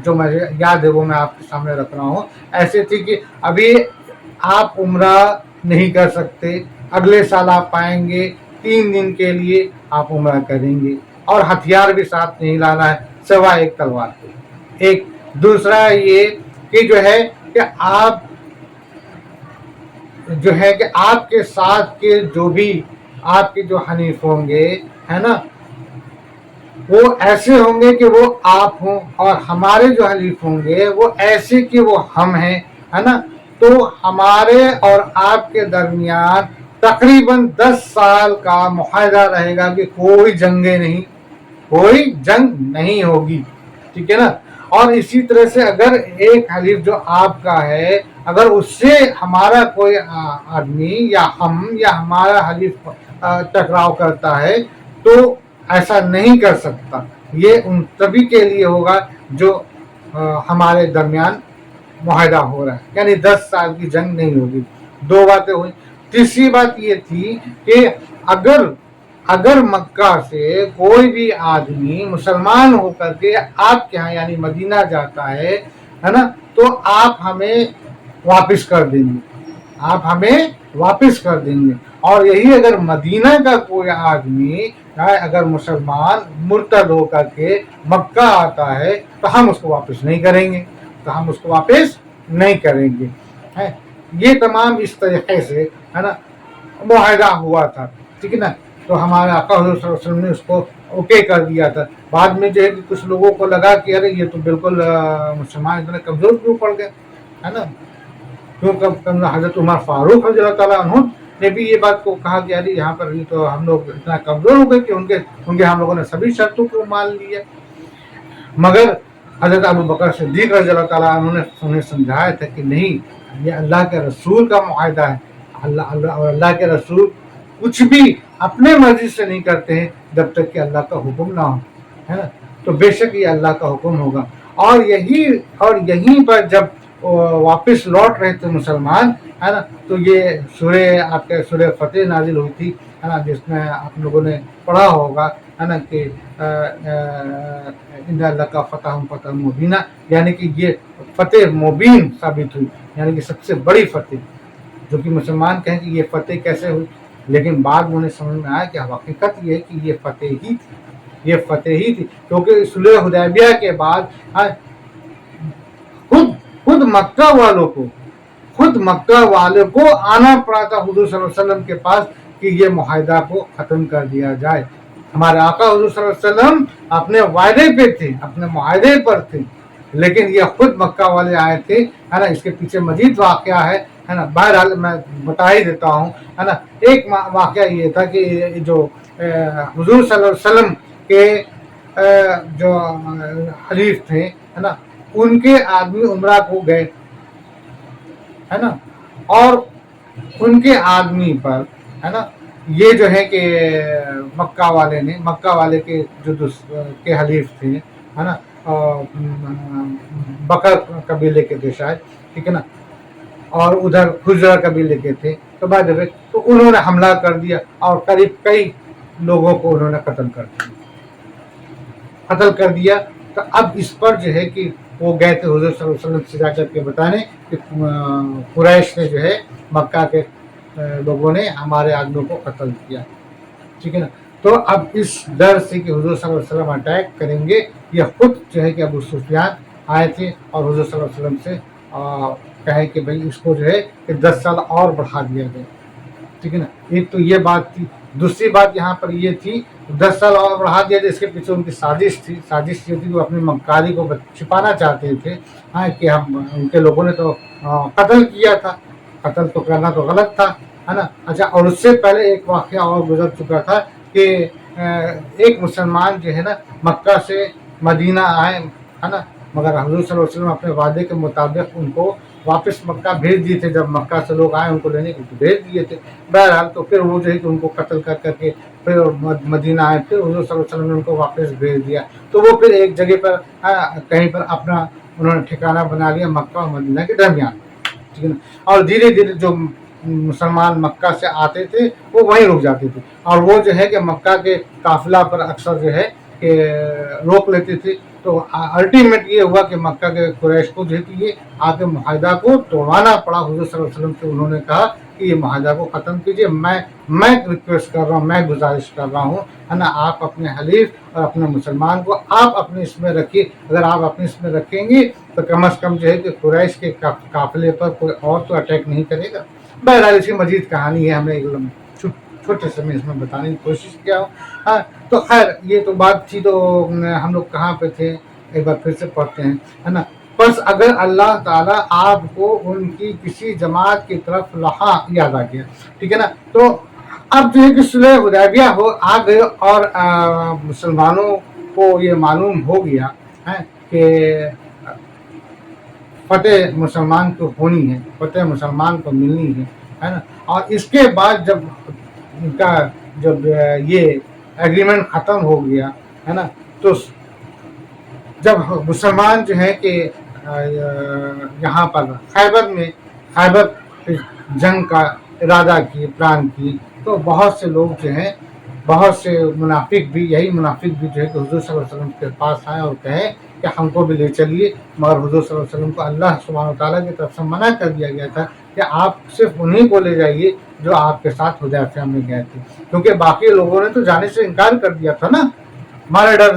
جو مجھے یاد ہے وہ میں آپ کے سامنے رکھ رہا ہوں، ایسے تھی کہ ابھی آپ عمرہ نہیں کر سکتے، اگلے سال آپ آئیں گے، 3 دن کے لیے آپ عمرہ کریں گے، اور ہتھیار بھی ساتھ نہیں لانا ہے سوائے ایک تلوار کے۔ ایک دوسرا یہ کہ جو ہے کہ آپ جو ہے کہ آپ کے ساتھ کے جو بھی آپ کے جو حنیف ہوں گے ہے نا، وہ ایسے ہوں گے کہ وہ آپ ہوں، اور ہمارے جو حلیف ہوں گے وہ ایسے کہ وہ ہم ہیں ہے نا۔ تو ہمارے اور آپ کے درمیان تقریباً 10 سال کا معاہدہ رہے گا کہ کوئی جنگ نہیں ہوگی، ٹھیک ہے نا۔ اور اسی طرح سے اگر ایک حلیف جو آپ کا ہے اگر اس سے ہمارا کوئی آدمی یا ہمارا حلیف ٹکراؤ کرتا ہے تو ایسا نہیں کر سکتا، یہ ان سبھی کے لیے ہوگا جو ہمارے درمیان معاہدہ ہو رہا ہے، یعنی 10 سال کی جنگ نہیں ہوگی۔ 2 باتیں ہوئی۔ تیسری بات یہ تھی کہ اگر مکہ سے کوئی بھی آدمی مسلمان ہو کر کے آپ کے ہاں یعنی مدینہ جاتا ہے نا، تو آپ ہمیں واپس کر دیں گے، اور یہی اگر مدینہ کا کوئی آدمی اگر مسلمان مرتد ہو کر کے مکہ آتا ہے تو ہم اس کو واپس نہیں کریں گے یہ تمام اس طریقے سے ہے نا معاہدہ ہوا تھا، ٹھیک ہے نا۔ تو ہمارے آقا حضور صلی اللہ علیہ وسلم نے اس کو اوکے کر دیا تھا۔ بعد میں جو ہے کہ کچھ لوگوں کو لگا کہ ارے یہ تو بالکل مسلمان اتنے کمزور کیوں پڑ گئے، ہے نا، کیوں حضرت عمر فاروق رضی اللہ تعالیٰ عنہ نے بھی یہ بات کو کہا کہ ارے یہاں پر تو ہم لوگ اتنا کمزور ہو گئے کہ ان کے ہم لوگوں نے سبھی شرطوں کو مان لیا، مگر حضرت ابو بکر صدیق رضی اللہ تعالیٰ عنہ نے انہیں سمجھایا تھا کہ نہیں، یہ اللہ کے رسول کا معاہدہ ہے، اللہ کے رسول کچھ بھی اپنے مرضی سے نہیں کرتے ہیں جب تک کہ اللہ کا حکم نہ ہو، ہے نا، تو بے شک یہ اللہ کا حکم ہوگا۔ اور یہیں پر جب واپس لوٹ رہے تھے مسلمان، ہے نا، تو یہ آپ کے سورہ فتح نازل ہوئی تھی، ہے نا، جس میں آپ لوگوں نے پڑھا ہوگا، ہے نا، کہ ان اللہ کا فتح مبینہ، یعنی کہ یہ فتح مبین ثابت ہوئی، یعنی کہ سب سے بڑی فتح، جو کہ مسلمان کہیں کہ یہ فتح کیسے ہوئی، لیکن بعد میں انہیں سمجھ میں آیا کہ حقیقت یہ ہے کہ یہ فتح ہی تھی، کیونکہ صلح حدیبیہ کے بعد خود مکہ والوں کو آنا پڑا تھا حضور صلی اللہ علیہ وسلم کے پاس کہ یہ معاہدہ کو ختم کر دیا جائے۔ ہمارے آقا حضور صلی اللہ علیہ وسلم اپنے وعدے پہ تھے، اپنے معاہدے پر تھے، لیکن یہ خود مکہ والے آئے تھے، ہے نا۔ اس کے پیچھے مزید واقعہ ہے نا، بہرحال میں بتا ہی دیتا ہوں، ہے نا۔ ایک واقعہ یہ تھا کہ جو حضور صلی اللہ علیہ وسلم کے جو حلیف تھے، ہے نا، ان کے آدمی عمرہ کو گئے، ہے نا، اور ان کے آدمی پر، ہے نا، یہ جو ہے کہ مکہ والے کے جو کے حلیف تھے، ہے نا، بکر قبیلے کے تھے شاید، ٹھیک ہے نا، اور ادھر خزرہ قبیلے کے تھے، تو انہوں نے حملہ کر دیا اور قریب کئی لوگوں کو انہوں نے قتل کر دیا۔ تو اب اس پر جو ہے کہ وہ گئے تھے حضور صلی اللہ علیہ وسلم سے جا کر کے بتانے کہ قریش نے جو ہے مکہ کے لوگوں نے ہمارے آدمیوں کو قتل کیا، ٹھیک ہے نا۔ تو اب اس ڈر سے کہ حضور صلی اللہ علیہ وسلم اٹیک کریں گے، یہ خود جو ہے کہ ابو سفیان آئے تھے اور حضور صلی اللہ علیہ وسلم سے کہے کہ بھائی اس کو جو ہے کہ 10 سال اور بڑھا دیا جائے، ٹھیک ہے نا۔ ایک تو یہ بات تھی، دوسری بات یہاں پر یہ تھی 10 سال اور بڑھا دیا جائے، اس کے پیچھے ان کی سازش تھی یہ تھی کہ وہ اپنی مکاری کو چھپانا چاہتے تھے، ہاں، کہ ان کے لوگوں نے تو قتل کیا تھا، قتل تو کرنا تو غلط تھا، ہے نا۔ اچھا، اور اس سے پہلے ایک واقعہ اور گزر چکا تھا کہ ایک مسلمان جو ہے نا مکہ سے مدینہ آئے، ہے نا، مگر حضور صلی اللہ علیہ وسلم اپنے وعدے کے مطابق ان کو واپس مکہ بھیج دیے تھے، جب مکہ سے لوگ آئے ان کو لینے کے بھیج دیے تھے۔ بہرحال تو پھر وہ جو ہے کہ ان کو قتل کر کے پھر مدینہ آئے، پھر حضور صلی اللہ علیہ وسلم نے ان کو واپس بھیج دیا، تو وہ پھر ایک جگہ پر کہیں پر اپنا انہوں نے ٹھکانہ بنا لیا مکہ اور مدینہ کے درمیان، ٹھیک ہے نا۔ اور دھیرے دھیرے جو مسلمان مکہ سے آتے تھے وہ وہیں رک جاتے تھے، اور وہ جو ہے کہ مکہ کے قافلہ پر اکثر جو ہے کہ روک لیتے تھے۔ تو الٹیمیٹ یہ ہوا کہ مکہ کے قریش کو جو ہے کہ یہ آگے معاہدہ کو توڑوانا پڑا حضور صلی اللہ علیہ وسلم سے۔ انہوں نے کہا کہ یہ معاہدہ کو ختم کیجیے، میں ریکویسٹ کر رہا ہوں، میں گزارش کر رہا ہوں، ہے نا، آپ اپنے حلیف اور اپنے مسلمان کو آپ اپنے اس میں رکھیے، اگر آپ اپنے اس میں رکھیں گے تو کم از کم جو ہے کہ قریش کے قافلے پر کوئی اور تو اٹیک نہیں کرے گا۔ بہرحال اس کی مزید کہانی ہے، ہمیں چھوٹے سے میں اس میں بتانے کی کوشش کیا ہوں، ہاں۔ تو خیر یہ تو بات تھی، تو ہم لوگ کہاں پہ تھے، ایک بار پھر سے پڑھتے ہیں، ہے نا۔ بس اگر اللہ تعالیٰ آپ کو ان کی کسی جماعت کی طرف یاد آ گیا، ٹھیک ہے نا، تو اب جو ہے کہ صلح حدیبیہ آ گئے اور مسلمانوں کو یہ معلوم ہو گیا ہے کہ فتح مسلمان کو ہونی ہے، فتح مسلمان کو ملنی ہے نا۔ اور اس کے بعد جب یہ ایگریمنٹ ختم ہو گیا، ہے نا، تو جب مسلمان جو ہے کہ یہاں پر خیبر جنگ کا ارادہ کی، پلان کی، تو بہت سے لوگ جو ہیں، بہت سے منافق بھی جو ہے کہ حضور صلی اللہ علیہ وسلم کے پاس آئے اور کہیں کہ ہم کو بھی لے چلیے، مگر حضور صلی اللہ علیہ وسلم کو اللہ سبحانہ وتعالیٰ کی طرف سے منع کر دیا گیا تھا کہ آپ صرف انہیں کو لے جائیے جو آپ کے ساتھ حدیبیہ میں گئے تھے، کیونکہ باقی لوگوں نے تو جانے سے انکار کر دیا تھا نا، ہمارے ڈر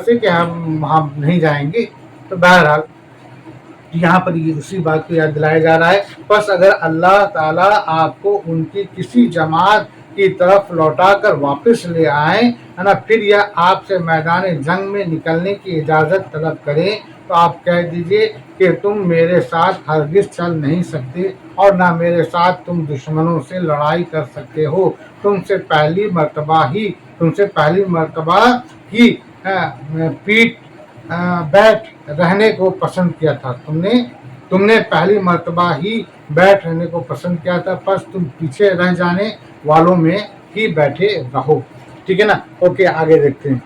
سے کہ ہم نہیں جائیں گے۔ تو بہرحال یہاں پر یہ اسی بات کو یاد دلایا جا رہا ہے، بس اگر اللہ تعالیٰ آپ کو ان کی کسی جماعت की तरफ लौटा कर वापस ले आए, है ना, फिर यह आपसे मैदान जंग में निकलने की इजाज़त तलब करें तो आप कह दीजिए कि तुम मेरे साथ हरगिज चल नहीं सकते और ना मेरे साथ तुम दुश्मनों से लड़ाई कर सकते हो। तुमसे पहली मर्तबा ही पीठ बैठ रहने को पसंद किया था। तुमने पहली मर्तबा ही बैठ रहने को पसंद किया था, बस तुम पीछे रह जाने वालों में ही बैठे रहो। ठीक है ना। ओके, आगे देखते हैं।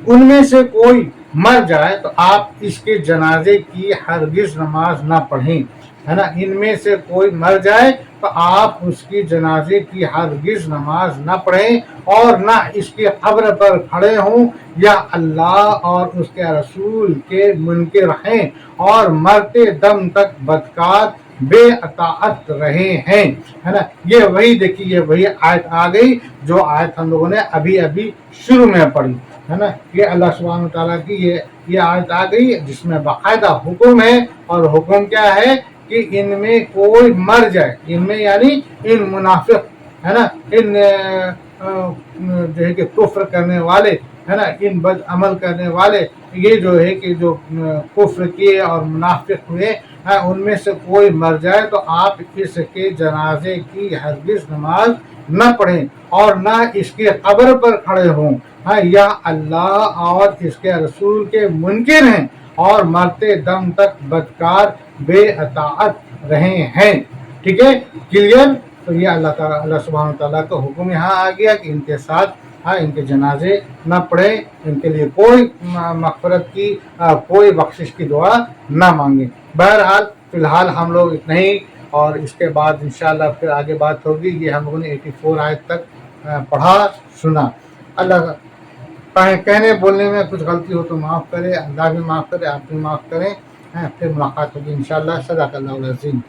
उनमें से कोई मर जाए तो आप इसके जनाजे की हरगिज नमाज ना पढ़ें, है ना। इनमें से कोई मर जाए तो आप उसकी जनाजे की हरगिज नमाज ना पढ़ें और ना इसकी कब्र पर खड़े हों या अल्लाह और उसके रसूल के मुनकिर हैं और मरते दम तक बदकार बेअताअत रहे हैं, है ना। ये वही देखिए, ये वही आयत आ गई जो आयत हम लोगों ने अभी अभी शुरू में पढ़ी, है ना। ये अल्लाह सुब्हानहू तआला की ये आयत आ गई जिसमें बाकायदा हुक्म है, और हुक्म क्या है कि इनमें कोई मर जाए, इनमें यानी इन मुनाफिक, है ना, इन जो है कि कुफ्र करने वाले, है ना, इन बद अमल करने वाले, ये जो है कि जो कुफ्र किए और मुनाफिक हुए, उनमें से कोई मर जाए तो आप इसके जनाजे की हरगिज नमाज न पढ़ें और न इसकी कब्र पर खड़े हों, या अल्लाह और इसके रसूल के मुनकिर हैं और मरते दम तक बदकार बेअताअत रहे हैं। ठीक है, क्लियर। तो ये अल्लाह सुब्हानहू तआला का हुक्म यहाँ आ गया कि इनके साथ इनके जनाजे न पढ़े, इनके लिए कोई मग़फ़िरत की कोई बख्शिश की दुआ न मांगे। बहरहाल फ़िलहाल हम लोग इतना ही, और इसके बाद इंशाअल्लाह फिर आगे बात होगी। ये हम लोगों ने 84 आयत तक पढ़ा सुना। अल्लाह कहने बोलने में कुछ गलती हो तो माफ़ करे, अल्लाह भी माफ़ करे, आप भी माफ़ करें। फिर मुलाकात होगी इंशाअल्लाह। सदाक़ल्लाहुल अज़ीम।